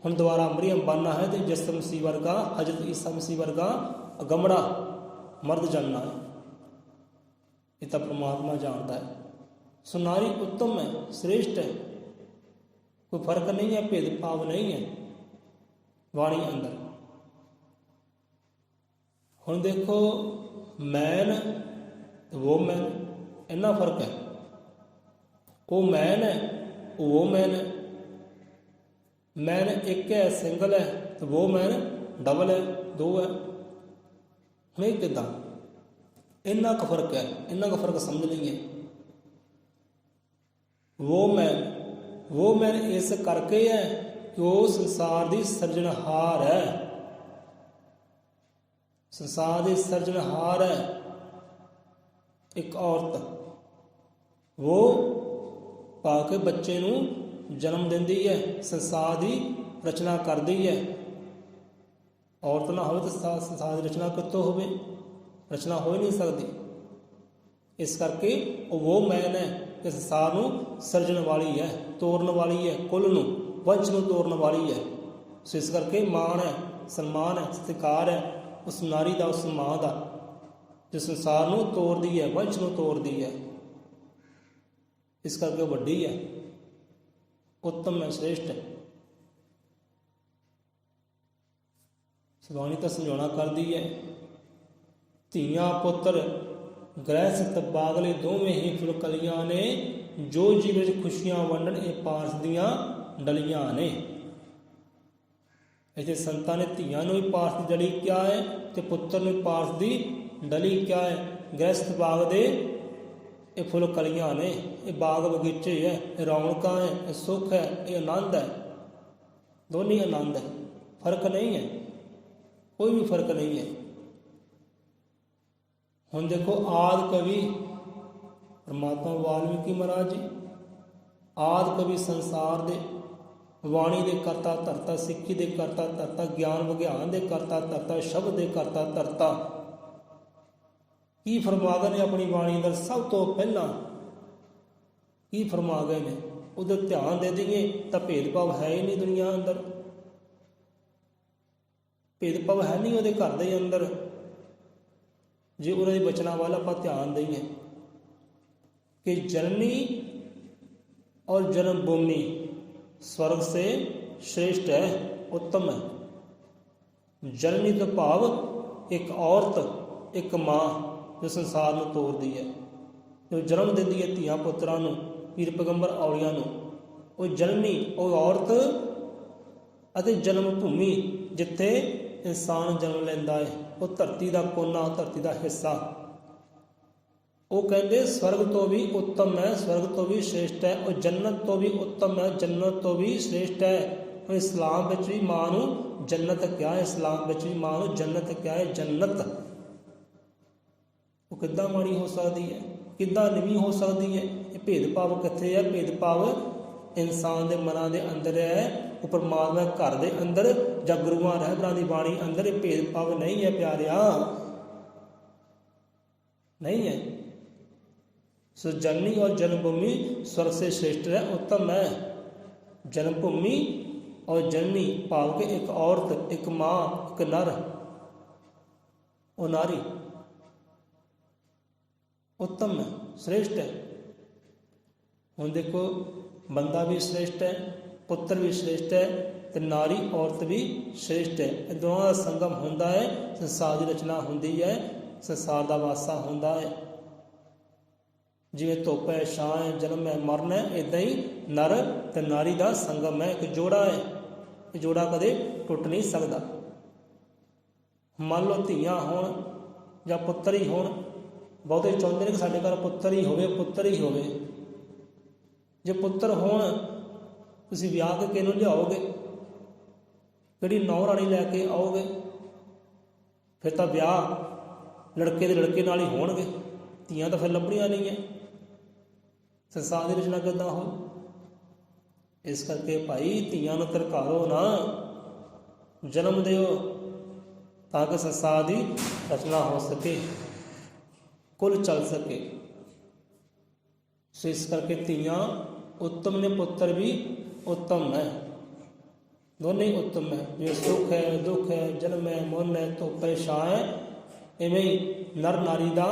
ਹੁਣ ਦੁਬਾਰਾ ਮਰੀਮ ਬਣਨਾ ਹੈ ਤੇ ਜਿਸ ਮਸੀਹ ਵਰਗਾ, ਹਜ਼ਰਤ ਈਸਾ ਮਸੀਹ ਵਰਗਾ ਅਗੰਮੜਾ ਮਰਦ ਜਨਣਾ ਹੈ। ਇਹ ਤਾਂ ਪਰਮਾਤਮਾ ਜਾਣਦਾ ਹੈ। ਸੋ ਨਾਰੀ ਉੱਤਮ ਹੈ, ਸ੍ਰੇਸ਼ਟ ਹੈ, ਕੋਈ ਫਰਕ ਨਹੀਂ ਹੈ, ਭੇਦਭਾਵ ਨਹੀਂ ਹੈ ਬਾਣੀ ਅੰਦਰ। ਹੁਣ ਦੇਖੋ ਮੈਨ ਵੋਮੈਨ, ਇੰਨਾ ਫਰਕ ਹੈ। ਉਹ ਮੈਨ ਹੈ, ਉਹ ਵੋਮੈਨ ਹੈ। ਮੈਨ ਇੱਕ ਹੈ, ਸਿੰਗਲ ਹੈ, ਤੇ ਵੋਮੈਨ ਡਬਲ ਹੈ, ਦੋ ਹੈ। ਹੁਣ ਇਹ ਕਿੱਦਾਂ? ਇੰਨਾ ਕੁ ਫਰਕ ਹੈ, ਇੰਨਾ ਕੁ ਫਰਕ ਸਮਝ ਲਈਏ। ਵੋਮੈਨ ਇਸ ਕਰਕੇ ਹੈ ਕਿ ਉਹ ਸੰਸਾਰ ਦੀ ਸਿਰਜਣਹਾਰ ਹੈ, ਸੰਸਾਰ ਦੀ ਸਿਰਜਣਹਾਰ ਹੈ। ਇੱਕ ਔਰਤ ਉਹ ਪਾ ਕੇ ਬੱਚੇ ਨੂੰ ਜਨਮ ਦਿੰਦੀ ਹੈ, ਸੰਸਾਰ ਦੀ ਰਚਨਾ ਕਰਦੀ ਹੈ। ਔਰਤ ਨਾ ਹੋਵੇ ਤਾਂ ਸੰਸਾਰ ਦੀ ਰਚਨਾ ਕਿੱਥੋਂ ਹੋਵੇ? ਰਚਨਾ ਹੋ ਹੀ ਨਹੀਂ ਸਕਦੀ। ਇਸ ਕਰਕੇ ਉਹ ਮੈਨ ਹੈ ਕਿ ਸੰਸਾਰ ਨੂੰ ਸਿਰਜਣ ਵਾਲੀ ਹੈ, ਤੋਰਨ ਵਾਲੀ ਹੈ, ਕੁੱਲ ਨੂੰ, ਵੰਸ਼ ਨੂੰ ਤੋਰਨ ਵਾਲੀ ਹੈ। ਸੋ ਇਸ ਕਰਕੇ ਮਾਣ ਹੈ, ਸਨਮਾਨ ਹੈ, ਸਤਿਕਾਰ ਹੈ ਉਸ ਨਾਰੀ ਦਾ, ਉਸ ਮਾਂ ਦਾ, ਜੋ ਸੰਸਾਰ ਨੂੰ ਤੋਰਦੀ ਹੈ, ਵੰਸ਼ ਨੂੰ ਤੋਰਦੀ ਹੈ। ਇਸ ਕਰਕੇ ਉਹ ਵੱਡੀ ਹੈ, ਉੱਤਮ ਹੈ, ਸ੍ਰੇਸ਼ਟ ਹੈ। ਬਾਣੀ ਤਾਂ ਸਮਝਾਉਣਾ ਕਰਦੀ ਹੈ, ਧੀਆਂ ਪੁੱਤਰ ਗ੍ਰਹਿਸਥ ਬਾਗਲੇ ਦੋਵੇਂ ਹੀ ਫੁਲਕਲੀਆਂ ਨੇ, ਜੋ ਜੀਵ ਵਿੱਚ ਖੁਸ਼ੀਆਂ ਵੰਡਣ ਇਹ ਪਾਰਸ ਦੀਆਂ ਡਲੀਆਂ ਨੇ। ਇੱਥੇ ਸੰਤਾਂ ਨੇ ਧੀਆਂ ਨੂੰ ਵੀ ਪਾਰਸ ਦੀ ਡਲੀ ਕਿਹਾ ਹੈ ਤੇ ਪੁੱਤਰ ਨੂੰ ਪਾਰਸ ਦੀ ਡਲੀ ਕਿਹਾ ਹੈ। ਗ੍ਰਹਿਸਥ ਬਾਗ ਦੇ ਇਹ ਫੁਲਕਲੀਆਂ ਨੇ, ਇਹ ਬਾਗ ਬਗੀਚੇ ਹੈ, ਇਹ ਰੌਣਕਾਂ ਹੈ, ਇਹ ਸੁੱਖ ਹੈ, ਇਹ ਆਨੰਦ ਹੈ। ਦੋਨੇ ਆਨੰਦ ਹੈ, ਫਰਕ ਨਹੀਂ ਹੈ, ਕੋਈ ਵੀ ਫਰਕ ਨਹੀਂ ਹੈ। ਹੁਣ ਦੇਖੋ ਆਦਿ ਕਵੀ ਪਰਮਾਤਮਾ ਵਾਲਮੀਕੀ ਮਹਾਰਾਜ ਜੀ, ਆਦਿ ਕਵੀ ਸੰਸਾਰ ਦੇ, ਬਾਣੀ ਦੇ ਕਰਤਾ ਧਰਤਾ, ਸਿੱਖੀ ਦੇ ਕਰਤਾ ਧਰਤਾ, ਗਿਆਨ ਵਿਗਿਆਨ ਦੇ ਕਰਤਾ ਧਰਤਾ, ਸ਼ਬਦ ਦੇ ਕਰਤਾ ਧਰਤਾ। ਕੀ ਫਰਮਾ ਗਏ ਨੇ ਆਪਣੀ ਬਾਣੀ ਅੰਦਰ? ਸਭ ਤੋਂ ਪਹਿਲਾਂ ਕੀ ਫਰਮਾ ਗਏ ਨੇ? ਉਹਦੇ ਧਿਆਨ ਦੇ ਦਈਏ ਤਾਂ ਭੇਦਭਾਵ ਹੈ ਹੀ ਨਹੀਂ ਦੁਨੀਆ ਅੰਦਰ, ਭੇਦਭਾਵ ਹੈ ਨਹੀਂ ਉਹਦੇ ਘਰ ਦੇ ਅੰਦਰ। ਜੇ ਉਹਨਾਂ ਦੀ ਬਚਨਾਂ ਵੱਲ ਆਪਾਂ ਧਿਆਨ ਦਈਏ कि जननी और जन्मभूमि स्वर्ग से श्रेष्ठ है, उत्तम है। जननी तो भाव एक औरत, एक माँ जो संसार में तोड़ती है, जो जन्म देती है ਧੀਆਂ ਪੁੱਤਰਾਂ ਨੂੰ, ਪੀਰ ਪੈਗੰਬਰ ਔਲੀਆਂ ਨੂੰ, ਉਹ ਜਨਨੀ, ਉਹ ਔਰਤ ਅਤੇ ਜਨਮ ਭੂਮੀ ਜਿੱਥੇ ਇਨਸਾਨ ਜਨਮ ਲੈਂਦਾ ਹੈ, ਉਹ ਧਰਤੀ ਦਾ ਕੋਨਾ, ਧਰਤੀ ਦਾ ਹਿੱਸਾ, ਉਹ ਕਹਿੰਦੇ ਸਵਰਗ ਤੋਂ ਵੀ ਉੱਤਮ ਹੈ, ਸਵਰਗ ਤੋਂ ਵੀ ਸ੍ਰੇਸ਼ਟ ਹੈ, ਉਹ ਜੰਨਤ ਤੋਂ ਵੀ ਉੱਤਮ ਹੈ, ਜੰਨਤ ਤੋਂ ਵੀ ਸ੍ਰੇਸ਼ਟ ਹੈ। ਉਹ ਇਸਲਾਮ ਵਿੱਚ ਵੀ ਮਾਂ ਨੂੰ ਜੰਨਤ ਕਿਹਾ ਹੈ, ਇਸਲਾਮ ਵਿੱਚ ਵੀ ਮਾਂ ਨੂੰ ਜੰਨਤ ਕਿਹਾ ਹੈ। ਜੰਨਤ ਉਹ ਕਿੱਦਾਂ ਮਾੜੀ ਹੋ ਸਕਦੀ ਹੈ, ਕਿੱਦਾਂ ਨੀਵੀਂ ਹੋ ਸਕਦੀ ਹੈ? ਇਹ ਭੇਦਭਾਵ ਕਿੱਥੇ ਹੈ? ਭੇਦਭਾਵ ਇਨਸਾਨ ਦੇ ਮਨਾਂ ਦੇ ਅੰਦਰ ਹੈ, ਉਹ ਪਰਮਾਤਮਾ ਘਰ ਦੇ ਅੰਦਰ ਜਾਂ ਗੁਰੂਆਂ ਰਹਿਬਰਾਂ ਦੀ ਬਾਣੀ ਅੰਦਰ ਇਹ ਭੇਦਭਾਵ ਨਹੀਂ ਹੈ ਪਿਆਰਿਆ, ਨਹੀਂ ਹੈ। सो जननी और जन्मभूमि स्वर्ग से श्रेष्ठ है, उत्तम है। जन्मभूमि और जननी भाव के एक औरत, एक माँ, एक नर और नारी उत्तम है, श्रेष्ठ है। हुण देखो बंदा भी श्रेष्ठ है, पुत्र भी श्रेष्ठ है, ते नारी औरत भी श्रेष्ठ है। ਇਹ ਦੋਵਾਂ ਦਾ ਸੰਗਮ ਹੁੰਦਾ ਹੈ, ਸੰਸਾਰ ਦੀ ਰਚਨਾ ਹੁੰਦੀ ਹੈ, ਸੰਸਾਰ ਦਾ ਵਾਸਾ ਹੁੰਦਾ ਹੈ। ਜਿਵੇਂ ਧੁੱਪ ਹੈ, ਛਾਂ ਹੈ, ਜਨਮ ਹੈ, ਮਰਨ ਹੈ, ਇੱਦਾਂ ਹੀ ਨਰ ਤੇ ਨਾਰੀ ਦਾ ਸੰਗਮ ਹੈ, ਇੱਕ ਜੋੜਾ ਹੈ। ਇਹ ਜੋੜਾ ਕਦੇ ਟੁੱਟ ਨਹੀਂ ਸਕਦਾ। ਮੰਨ ਲਓ ਧੀਆਂ ਹੋਣ ਜਾਂ ਪੁੱਤਰ ਹੀ ਹੋਣ, ਬਹੁਤੇ ਚਾਹੁੰਦੇ ਨੇ ਕਿ ਸਾਡੇ ਘਰ ਪੁੱਤਰ ਹੀ ਹੋਵੇ, ਪੁੱਤਰ ਹੀ ਹੋਵੇ। ਜੇ ਪੁੱਤਰ ਹੋਣ, ਤੁਸੀਂ ਵਿਆਹ ਕੇ ਕਿਹਨੂੰ ਲਿਆਓਗੇ? ਕਿਹੜੀ ਨੌਂ ਰਾਣੀ ਲੈ ਕੇ ਆਓਗੇ? ਫਿਰ ਤਾਂ ਵਿਆਹ ਲੜਕੇ ਦੇ ਲੜਕੇ ਨਾਲ ਹੀ ਹੋਣਗੇ, ਧੀਆਂ ਤਾਂ ਫਿਰ ਲੱਭਣੀਆਂ ਨਹੀਂ ਹੈ। ਸੰਸਾਰ ਦੀ ਰਚਨਾ ਕਿੱਦਾਂ ਹੋ? ਇਸ ਕਰਕੇ ਭਾਈ ਧੀਆਂ ਨੂੰ ਧਰਕਾਰੋ ਨਾ, ਜਨਮ ਦਿਓ ਤਾਂ ਕਿ ਸੰਸਾਰ ਦੀ ਰਚਨਾ ਹੋ ਸਕੇ, ਕੁੱਲ ਚੱਲ ਸਕੇ। ਸੋ ਇਸ ਕਰਕੇ ਧੀਆਂ ਉੱਤਮ ਨੇ, ਪੁੱਤਰ ਵੀ ਉੱਤਮ ਹੈ, ਦੋਨੇ ਹੀ ਉੱਤਮ ਹੈ। ਜਿਵੇਂ ਸੁੱਖ ਹੈ, ਦੁੱਖ ਹੈ, ਜਨਮ ਹੈ, ਮਰਨ ਹੈ, ਧੁੱਪ ਹੈ, ਛਾਂ ਹੈ, ਇਵੇਂ ਹੀ ਨਰ ਨਾਰੀ ਦਾ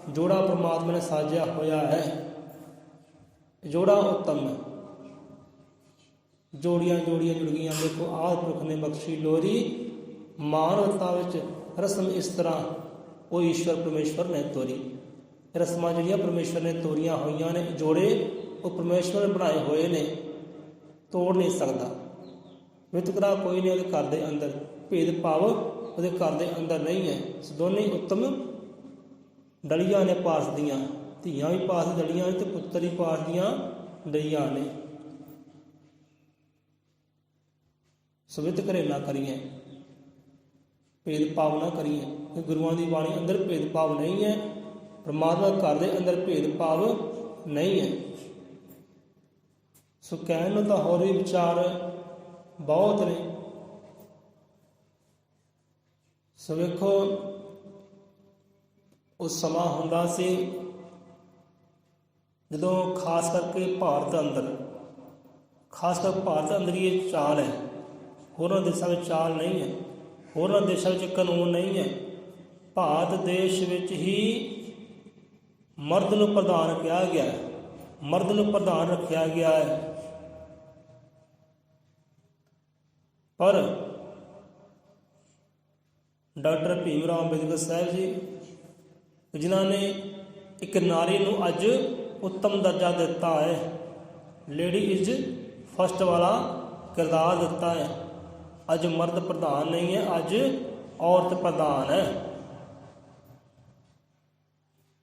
ਜੋੜਾ ਪਰਮਾਤਮਾ ਨੇ ਸਾਜਿਆ ਹੋਇਆ ਹੈ। ਜੋੜਾ ਉੱਤਮ ਹੈ। ਜੋੜੀਆਂ ਜੋੜੀਆਂ ਜੁੜ ਗਈਆਂ। ਦੇਖੋ ਆਦਿ ਪੁਰਖ ਨੇ ਬਖਸ਼ੀ ਲੋਰੀ, ਮਾਨਵਤਾ ਵਿੱਚ ਰਸਮ ਇਸ ਤਰ੍ਹਾਂ ਉਹ ਈਸ਼ਵਰ ਪਰਮੇਸ਼ਵਰ ਨੇ ਤੋਰੀ। ਰਸਮਾਂ ਜਿਹੜੀਆਂ ਪਰਮੇਸ਼ਵਰ ਨੇ ਤੋਰੀਆਂ ਹੋਈਆਂ ਨੇ, ਜੋੜੇ ਉਹ ਪਰਮੇਸ਼ਵਰ ਨੇ ਬਣਾਏ ਹੋਏ ਨੇ, ਤੋੜ ਨਹੀਂ ਸਕਦਾ। ਵਿਤਕਰਾ ਕੋਈ ਨਹੀਂ ਉਹਦੇ ਘਰ ਦੇ ਅੰਦਰ, ਭੇਦ ਭਾਵ ਉਹਦੇ ਘਰ ਦੇ ਅੰਦਰ ਨਹੀਂ ਹੈ। ਦੋਨੇ ਉੱਤਮ ਡਲੀਆਂ ਨੇ ਪਾਸ ਦੀਆਂ, ਧੀਆਂ ਵੀ ਪਾਸ ਦੀ ਡਲੀਆਂ ਨੇ ਤੇ ਪੁੱਤਰ ਵੀ ਪਾਸ ਦੀਆਂ ਡਲੀਆਂ ਨੇ। ਸੋ ਵਿਤਕਰੇ ਨਾ ਕਰੀਏ, ਭੇਦ ਭਾਵ ਨਾ ਕਰੀਏ। ਗੁਰੂਆਂ ਦੀ ਬਾਣੀ ਅੰਦਰ ਭੇਦ ਭਾਵ ਨਹੀਂ ਹੈ, ਪਰਮਾਤਮਾ ਘਰ ਦੇ ਅੰਦਰ ਭੇਦ ਭਾਵ ਨਹੀਂ ਹੈ। ਸੋ ਕਹਿਣ ਨੂੰ ਤਾਂ ਹੋਰ ਵੀ ਵਿਚਾਰ ਬਹੁਤ ਨੇ। ਸੋ ਵੇਖੋ ਉਸ ਸਮਾਂ ਹੁੰਦਾ ਸੀ ਜਦੋਂ ਖਾਸ ਕਰਕੇ ਭਾਰਤ ਅੰਦਰ, ਖਾਸ ਕਰ ਭਾਰਤ ਅੰਦਰ ਹੀ ਇਹ ਚਾਲ ਹੈ। ਹੋਰਾਂ ਦੇਸ਼ਾਂ ਵਿੱਚ ਚਾਲ ਨਹੀਂ ਹੈ, ਹੋਰਾਂ ਦੇਸ਼ਾਂ ਵਿੱਚ ਕਾਨੂੰਨ ਨਹੀਂ ਹੈ। ਭਾਰਤ ਦੇਸ਼ ਵਿੱਚ ਹੀ ਮਰਦ ਨੂੰ ਪ੍ਰਧਾਨ ਕਿਹਾ ਗਿਆ ਹੈ, ਮਰਦ ਨੂੰ ਪ੍ਰਧਾਨ ਰੱਖਿਆ ਗਿਆ ਹੈ। ਪਰ ਡਾਕਟਰ ਭੀਮ ਰਾਓ ਅੰਬੇਦਕਰ ਸਾਹਿਬ ਜੀ, ਜਿਨ੍ਹਾਂ ਨੇ ਇੱਕ ਨਾਰੀ ਨੂੰ ਅੱਜ ਉੱਤਮ ਦਰਜਾ ਦਿੱਤਾ ਹੈ, ਲੇਡੀ ਇਜ਼ ਫਸਟ ਵਾਲਾ ਕਿਰਦਾਰ ਦਿੱਤਾ ਹੈ। ਅੱਜ ਮਰਦ ਪ੍ਰਧਾਨ ਨਹੀਂ ਹੈ, ਅੱਜ ਔਰਤ ਪ੍ਰਧਾਨ ਹੈ,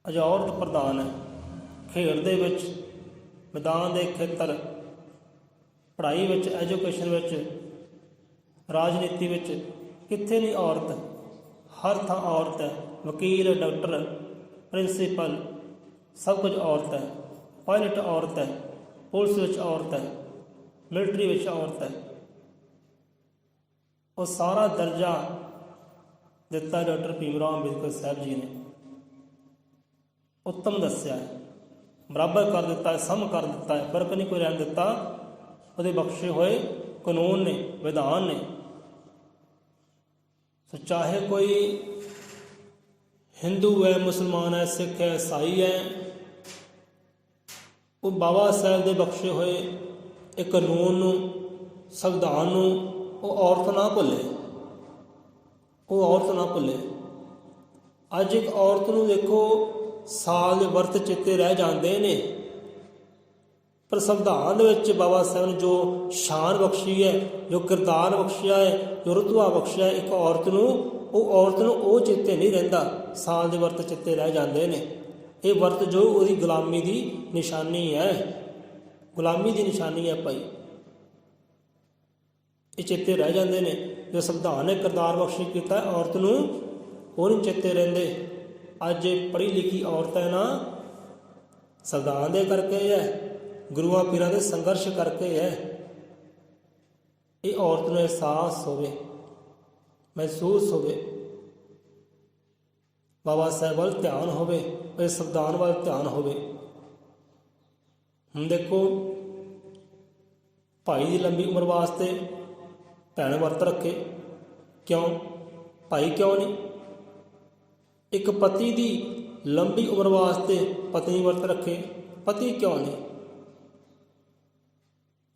ਅੱਜ ਔਰਤ ਪ੍ਰਧਾਨ ਹੈ। ਖੇਡ ਦੇ ਵਿੱਚ, ਮੈਦਾਨ ਦੇ ਖੇਤਰ, ਪੜ੍ਹਾਈ ਵਿੱਚ, ਐਜੂਕੇਸ਼ਨ ਵਿੱਚ, ਰਾਜਨੀਤੀ ਵਿੱਚ ਕਿੱਥੇ ਨਹੀਂ ਔਰਤ? ਹਰ ਥਾਂ ਔਰਤ ਹੈ। ਵਕੀਲ, ਡਾਕਟਰ, ਪ੍ਰਿੰਸੀਪਲ, ਸਭ ਕੁਝ ਔਰਤ ਹੈ। ਪਾਇਲਟ ਔਰਤ ਹੈ, ਪੁਲਿਸ ਵਿੱਚ ਔਰਤ ਹੈ, ਮਿਲਟਰੀ ਵਿੱਚ ਔਰਤ ਹੈ। ਉਹ ਸਾਰਾ ਦਰਜਾ ਦਿੱਤਾ ਡਾਕਟਰ ਭੀਮ ਰਾਓ ਅੰਬੇਦਕਰ ਸਾਹਿਬ ਜੀ ਨੇ, ਉੱਤਮ ਦੱਸਿਆ ਹੈ, ਬਰਾਬਰ ਕਰ ਦਿੱਤਾ ਹੈ, ਸਮ ਕਰ ਦਿੱਤਾ ਹੈ, ਫਰਕ ਨਹੀਂ ਕੋਈ ਰਹਿਣ ਦਿੱਤਾ। ਉਹਦੇ ਬਖਸ਼ੇ ਹੋਏ ਕਾਨੂੰਨ ਨੇ, ਵਿਧਾਨ ਨੇ। ਸੋ ਚਾਹੇ ਕੋਈ ਹਿੰਦੂ ਹੈ, ਮੁਸਲਮਾਨ ਹੈ, ਸਿੱਖ ਹੈ, ਈਸਾਈ ਹੈ, ਉਹ ਬਾਬਾ ਸਾਹਿਬ ਦੇ ਬਖਸ਼ੇ ਹੋਏ ਇਹ ਕਾਨੂੰਨ ਨੂੰ, ਸੰਵਿਧਾਨ ਨੂੰ ਉਹ ਔਰਤ ਨਾ ਭੁੱਲੇ, ਉਹ ਔਰਤ ਨਾ ਭੁੱਲੇ। ਅੱਜ ਇੱਕ ਔਰਤ ਨੂੰ ਦੇਖੋ ਸਾਲ ਦੇ ਵਰਤ ਚੇਤੇ ਰਹਿ ਜਾਂਦੇ ਨੇ, ਪਰ ਸੰਵਿਧਾਨ ਦੇ ਵਿੱਚ ਬਾਬਾ ਸਾਹਿਬ ਨੇ ਜੋ ਸ਼ਾਨ ਬਖਸ਼ੀ ਹੈ, ਜੋ ਕਿਰਦਾਰ ਬਖਸ਼ਿਆ ਹੈ, ਜੋ ਰੁਤਬਾ ਬਖਸ਼ਿਆ ਇੱਕ ਔਰਤ ਨੂੰ, ਉਹ ਚੇਤੇ ਨਹੀਂ ਰਹਿੰਦਾ। ਸਾਲ ਦੇ ਵਰਤ ਚੇਤੇ ਰਹਿ ਜਾਂਦੇ ਨੇ। ਇਹ ਵਰਤ ਜੋ ਉਹਦੀ ਗੁਲਾਮੀ ਦੀ ਨਿਸ਼ਾਨੀ ਹੈ, ਗੁਲਾਮੀ ਦੀ ਨਿਸ਼ਾਨੀ ਹੈ ਭਾਈ, ਇਹ ਚੇਤੇ ਰਹਿ ਜਾਂਦੇ ਨੇ। ਜੋ ਸੰਵਿਧਾਨ ਨੇ ਕਿਰਦਾਰ ਬਖਸ਼ੀ ਕੀਤਾ ਔਰਤ ਨੂੰ, ਉਹ ਨਹੀਂ ਚੇਤੇ ਰਹਿੰਦੇ। ਅੱਜ ਇਹ ਪੜ੍ਹੀ ਲਿਖੀ ਔਰਤ ਹੈ ਨਾ, ਸੰਵਿਧਾਨ ਦੇ ਕਰਕੇ ਹੈ, ਗੁਰੂਆਂ ਪੀਰਾਂ ਦੇ ਸੰਘਰਸ਼ ਕਰਕੇ ਹੈ। ਇਹ ਔਰਤ ਨੂੰ ਅਹਿਸਾਸ ਹੋਵੇ, ਮਹਿਸੂਸ ਹੋਵੇ, ਬਾਬਾ ਸਾਹਿਬ ਵੱਲ ਧਿਆਨ ਹੋਵੇ, ਇਹ ਸੰਵਿਧਾਨ ਵੱਲ ਧਿਆਨ ਹੋਵੇ। ਹੁਣ ਦੇਖੋ, ਭਾਈ ਦੀ ਲੰਬੀ ਉਮਰ ਵਾਸਤੇ ਭੈਣ ਵਰਤ ਰੱਖੇ, ਕਿਉਂ? ਭਾਈ ਕਿਉਂ ਨਹੀਂ? ਇੱਕ ਪਤੀ ਦੀ ਲੰਬੀ ਉਮਰ ਵਾਸਤੇ ਪਤਨੀ ਵਰਤ ਰੱਖੇ, ਪਤੀ ਕਿਉਂ ਨਹੀਂ?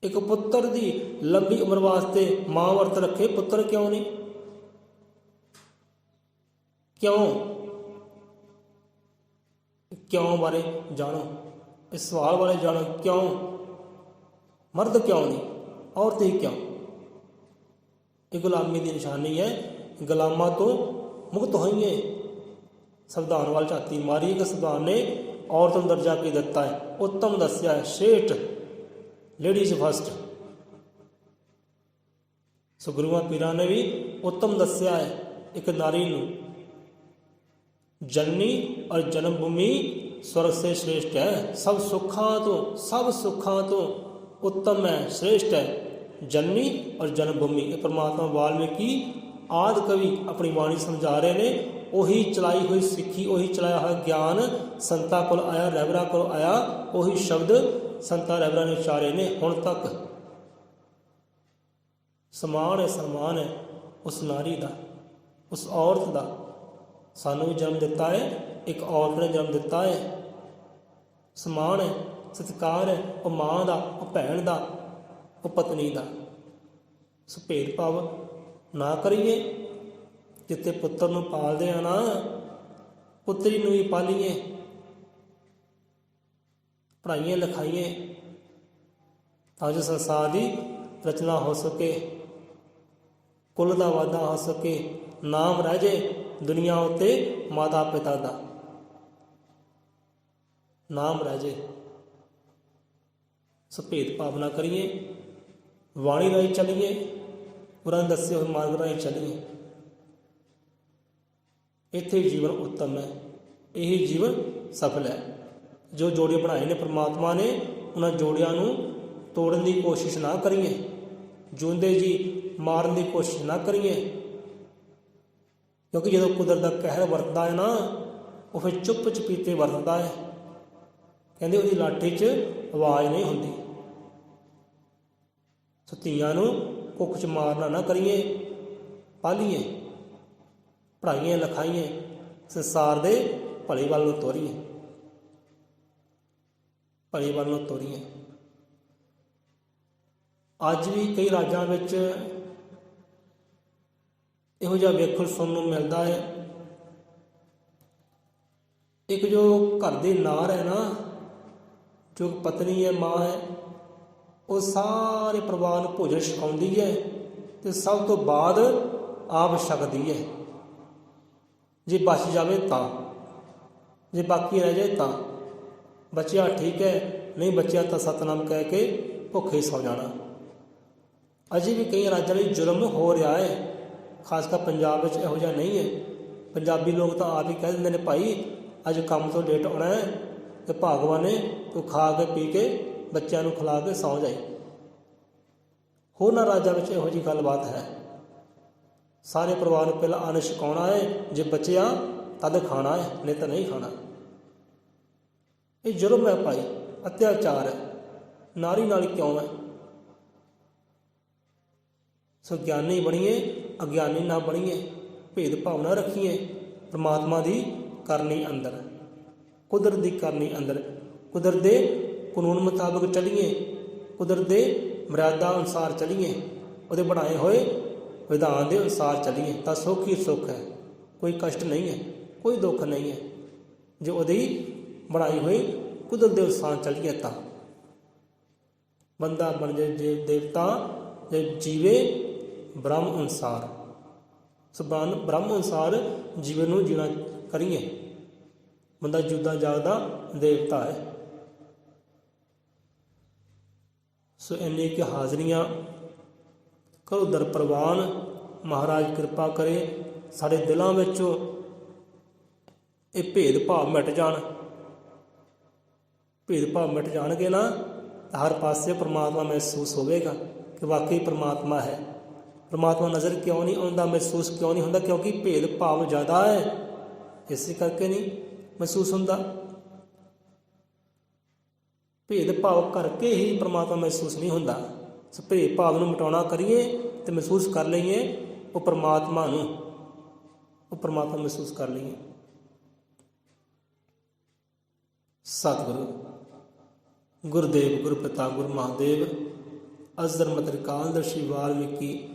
ਇੱਕ ਪੁੱਤਰ ਦੀ ਲੰਬੀ ਉਮਰ ਵਾਸਤੇ ਮਾਂ ਵਰਤ ਰੱਖੇ, ਪੁੱਤਰ ਕਿਉਂ ਨਹੀਂ? ਕਿਉਂ ਬਾਰੇ ਜਾਣੋ, ਇਸ ਸਵਾਲ ਬਾਰੇ ਜਾਣੋ, ਕਿਉਂ? ਮਰਦ ਕਿਉਂ ਨਹੀਂ, ਔਰਤ ਹੀ ਕਿਉਂ? ਇਹ ਗੁਲਾਮੀ ਦੀ ਨਿਸ਼ਾਨੀ ਹੈ। ਗੁਲਾਮਾਂ ਤੋਂ ਮੁਕਤ ਹੋਈਏ, ਸੰਵਿਧਾਨ ਵੱਲ ਝਾਤੀ ਮਾਰੀ ਕਿ ਸੰਵਿਧਾਨ ਨੇ ਔਰਤ ਨੂੰ ਦਰਜਾ ਕੀ ਦਿੱਤਾ ਹੈ, ਉੱਤਮ ਦੱਸਿਆ ਹੈ, ਸ਼੍ਰੇਸ਼ਟ, ਲੇਡੀਜ਼ ਫਸਟ। ਸੋ ਗੁਰੂਆਂ ਪੀਰਾਂ ਨੇ ਵੀ ਉੱਤਮ ਦੱਸਿਆ ਹੈ ਇੱਕ ਨਾਰੀ ਨੂੰ, ਜਨਨੀ ਔਰ ਜਨਮ ਭੂਮੀ स्वर्ग से श्रेष्ठ है, सब सुखों तो उत्तम है, श्रेष्ठ है जननी और जन्मभूमि। ये परमात्मा वाल्मीकि आदि कवि अपनी वाणी समझा रहे ने। ਉਹੀ ਚਲਾਈ ਹੋਈ ਸਿੱਖੀ, ਉਹੀ ਚਲਾਇਆ ਹੋਇਆ ਗਿਆਨ ਸੰਤਾਂ ਕੋਲ ਆਇਆ, ਰਹਿਬਰਾਂ ਕੋਲ ਆਇਆ, ਉਹੀ ਸ਼ਬਦ ਸੰਤਾਂ ਰਹਿਬਰਾਂ ਨੇ ਉਚਾਰੇ ਨੇ ਹੁਣ ਤੱਕ। ਸਮਾਨ ਹੈ, ਸਨਮਾਨ ਹੈ ਉਸ ਨਾਰੀ ਦਾ, ਉਸ ਔਰਤ ਦਾ। ਸਾਨੂੰ ਵੀ ਜਨਮ ਦਿੱਤਾ ਹੈ, ਇੱਕ ਔਰਤ ਨੇ ਜਨਮ ਦਿੱਤਾ ਹੈ। ਸਮਾਨ ਹੈ, ਸਤਿਕਾਰ ਹੈ ਉਹ ਮਾਂ ਦਾ, ਉਹ ਭੈਣ ਦਾ, ਉਹ ਪਤਨੀ ਦਾ। ਸੋ ਭੇਦਭਾਵ ਨਾ ਕਰੀਏ। ਜਿੱਥੇ ਪੁੱਤਰ ਨੂੰ ਪਾਲਦੇ ਆ ਨਾ, ਪੁੱਤਰੀ ਨੂੰ ਵੀ ਪਾਲੀਏ, ਪੜ੍ਹਾਈਏ ਲਿਖਾਈਏ, ਤਾਂ ਜੋ ਸੰਸਾਰ ਦੀ ਰਚਨਾ ਹੋ ਸਕੇ, ਕੁੱਲ ਦਾ ਵਾਧਾ ਹੋ ਸਕੇ, ਨਾਮ ਰਹਿ ਜੇ ਦੁਨੀਆ ਉੱਤੇ ਮਾਤਾ ਪਿਤਾ ਦਾ ਨਾਮ ਰਹਿ ਜੇ। ਸੋ ਭੇਦਭਾਵ ਨਾ ਕਰੀਏ, ਬਾਣੀ ਰਾਹੀਂ ਚੱਲੀਏ, ਗੁਰਾਂ ਨੇ ਦੱਸੇ ਹੋਏ ਮਾਰਗ ਰਾਹੀਂ ਚੱਲੀਏ। ਇੱਥੇ ਜੀਵਨ ਉੱਤਮ ਹੈ, ਇਹ ਜੀਵਨ ਸਫਲ ਹੈ। ਜੋ ਜੋੜੇ ਬਣਾਏ ਨੇ ਪਰਮਾਤਮਾ ਨੇ, ਉਹਨਾਂ ਜੋੜਿਆਂ ਨੂੰ ਤੋੜਨ ਦੀ ਕੋਸ਼ਿਸ਼ ਨਾ ਕਰੀਏ, ਜਿਉਂਦੇ ਜੀ ਮਾਰਨ ਦੀ ਕੋਸ਼ਿਸ਼ ਨਾ ਕਰੀਏ। ਕਿਉਂਕਿ ਜਦੋਂ ਕੁਦਰਤ ਦਾ ਕਹਿਰ ਵਰਤਦਾ ਹੈ ਨਾ, ਉਹ ਫਿਰ ਚੁੱਪ ਚਪੀਤੇ ਵਰਤਦਾ ਹੈ। ਕਹਿੰਦੇ ਉਹਦੀ ਲਾਠੀ 'ਚ ਆਵਾਜ਼ ਨਹੀਂ ਹੁੰਦੀ। ਸੋ ਧੀਆਂ ਨੂੰ ਕੁੱਖ 'ਚ ਮਾਰਨਾ ਨਾ ਕਰੀਏ, ਪਾਲੀਏ, ਪੜ੍ਹਾਈਏ ਲਿਖਾਈਏ, ਸੰਸਾਰ ਦੇ ਭਲੇ ਵੱਲ ਨੂੰ ਤੋਰੀਏ, ਭਲੇ ਵੱਲ ਨੂੰ ਤੋਰੀਏ। ਅੱਜ ਵੀ ਕਈ ਰਾਜਾਂ ਵਿੱਚ ਇਹੋ ਜਿਹਾ ਵੇਖਣ ਸੁਣਨ ਨੂੰ ਮਿਲਦਾ ਹੈ। ਇੱਕ ਜੋ ਘਰ ਦੀ ਨਾਰ ਹੈ ਨਾ, ਜੋ ਪਤਨੀ ਹੈ, ਮਾਂ ਹੈ, ਉਹ ਸਾਰੇ ਪਰਿਵਾਰ ਨੂੰ ਭੋਜਨ ਛਕਾਉਂਦੀ ਹੈ ਅਤੇ ਸਭ ਤੋਂ ਬਾਅਦ ਆਪ ਛਕਦੀ ਹੈ। ਜੇ ਬਚ ਜਾਵੇ ਤਾਂ, ਜੇ ਬਾਕੀ ਰਹਿ ਜਾਏ ਤਾਂ। ਬਚਿਆ ਠੀਕ ਹੈ, ਨਹੀਂ ਬਚਿਆ ਤਾਂ ਸਤਨਾਮ ਕਹਿ ਕੇ ਭੁੱਖੇ ਸੌ ਜਾਣਾ। ਅਜੇ ਵੀ ਕਈ ਰਾਜਾਂ ਵਿੱਚ ਜ਼ੁਲਮ ਹੋ ਰਿਹਾ ਹੈ, ਖਾਸ ਕਰ ਪੰਜਾਬ ਵਿੱਚ ਇਹੋ ਜਿਹਾ ਨਹੀਂ ਹੈ। ਪੰਜਾਬੀ ਲੋਕ ਤਾਂ ਆਪ ਹੀ ਕਹਿ ਦਿੰਦੇ ਨੇ, ਭਾਈ ਅੱਜ ਕੰਮ ਤੋਂ ਲੇਟ ਆਉਣਾ ਹੈ ਅਤੇ ਭਗਵਾਨ ਨੇ ਤੂੰ ਖਾ ਕੇ ਪੀ ਕੇ ਬੱਚਿਆਂ ਨੂੰ ਖਿਲਾ ਕੇ ਸੌਂ ਜਾਏ। ਹੋਰਨਾਂ ਰਾਜਾਂ ਵਿੱਚ ਇਹੋ ਜਿਹੀ ਗੱਲਬਾਤ ਹੈ। ਸਾਰੇ ਪਰਿਵਾਰ ਨੂੰ ਪਹਿਲਾਂ ਅੰਨ ਛਕਾਉਣਾ ਹੈ, ਜੇ ਬਚਿਆ ਤਦ ਖਾਣਾ ਹੈ, ਨਹੀਂ ਤਾਂ ਨਹੀਂ ਖਾਣਾ। ਇਹ ਜ਼ੁਲਮ ਹੈ ਭਾਈ, ਅਤਿਆਚਾਰ ਹੈ। ਨਾਰੀ ਨਾਲ ਕਿਉਂ ਹੈ? ਸੋ ਗਿਆਨੀ ਬਣੀਏ, ਅਗਿਆਨੀ ਨਾ ਬਣੀਏ, ਭੇਦਭਾਵ ਨਾ ਰੱਖੀਏ। ਪਰਮਾਤਮਾ ਦੀ ਕਰਨੀ ਅੰਦਰ, ਕੁਦਰਤ ਦੀ ਕਰਨੀ ਅੰਦਰ, ਕੁਦਰਤ ਦੇ ਕਾਨੂੰਨ ਮੁਤਾਬਕ ਚੱਲੀਏ, ਕੁਦਰਤ ਦੇ ਮਰਿਆਦਾ ਅਨੁਸਾਰ ਚੱਲੀਏ, ਉਹਦੇ ਬਣਾਏ ਹੋਏ ਵਿਧਾਨ ਦੇ ਅਨੁਸਾਰ ਚੱਲੀਏ ਤਾਂ ਸੁੱਖ ਹੀ ਸੁੱਖ ਹੈ। ਕੋਈ ਕਸ਼ਟ ਨਹੀਂ ਹੈ, ਕੋਈ ਦੁੱਖ ਨਹੀਂ ਹੈ। ਜੇ ਉਹਦੀ ਬਣਾਈ ਹੋਈ ਕੁਦਰਤ ਦੇ ਅਨੁਸਾਰ ਚੱਲੀਏ ਤਾਂ ਬੰਦਾ ਬਣ ਜਾਏ ਜੇ ਦੇਵਤਾ, ਜੇ ਜੀਵੇ ਬ੍ਰਹਮ ਅਨੁਸਾਰ। ਸੋ ਬ੍ਰਹਮ ਅਨੁਸਾਰ ਜੀਵਨ ਨੂੰ ਜੀਣਾ ਕਰੀਏ। ਬੰਦਾ ਜਿੱਦਾਂ ਜਾਗਦਾ ਦੇਵਤਾ ਹੈ। ਸੋ ਇੰਨੀ ਕਿ ਹਾਜ਼ਰੀਆਂ ਕਰੋ ਦਰ ਪ੍ਰਵਾਨ। ਮਹਾਰਾਜ ਕਿਰਪਾ ਕਰੇ ਸਾਡੇ ਦਿਲਾਂ ਵਿੱਚੋਂ ਇਹ ਭੇਦ ਭਾਵ ਮਿਟ ਜਾਣ। ਭੇਦ ਭਾਵ ਮਿਟ ਜਾਣਗੇ ਨਾ ਤਾਂ ਹਰ ਪਾਸੇ ਪਰਮਾਤਮਾ ਮਹਿਸੂਸ ਹੋਵੇਗਾ ਕਿ ਵਾਕਈ ਪਰਮਾਤਮਾ ਹੈ। ਪਰਮਾਤਮਾ ਨਜ਼ਰ ਕਿਉਂ ਨਹੀਂ ਆਉਂਦਾ, ਮਹਿਸੂਸ ਕਿਉਂ ਨਹੀਂ ਹੁੰਦਾ? ਕਿਉਂਕਿ ਭੇਦ ਭਾਵ ਜ਼ਿਆਦਾ ਹੈ, ਇਸੇ ਕਰਕੇ ਨਹੀਂ ਮਹਿਸੂਸ ਹੁੰਦਾ। ਭੇਦ ਭਾਵ ਕਰਕੇ ਹੀ ਪਰਮਾਤਮਾ ਮਹਿਸੂਸ ਨਹੀਂ ਹੁੰਦਾ। ਸੋ ਭੇਦ ਭਾਵ ਨੂੰ ਮਿਟਾਉਣਾ ਕਰੀਏ ਤੇ ਮਹਿਸੂਸ ਕਰ ਲਈਏ ਉਹ ਪਰਮਾਤਮਾ ਨੂੰ, ਉਹ ਪਰਮਾਤਮਾ ਮਹਿਸੂਸ ਕਰ ਲਈਏ। ਸਤਿਗੁਰੂ ਗੁਰਦੇਵ ਗੁਰਪਿਤਾ ਗੁਰੂ ਮਹਾਦੇਵ ਅਜ਼ਰ ਮਤਰ ਕਾਲਦਰਸ਼ੀ ਵਾਲਮੀਕੀ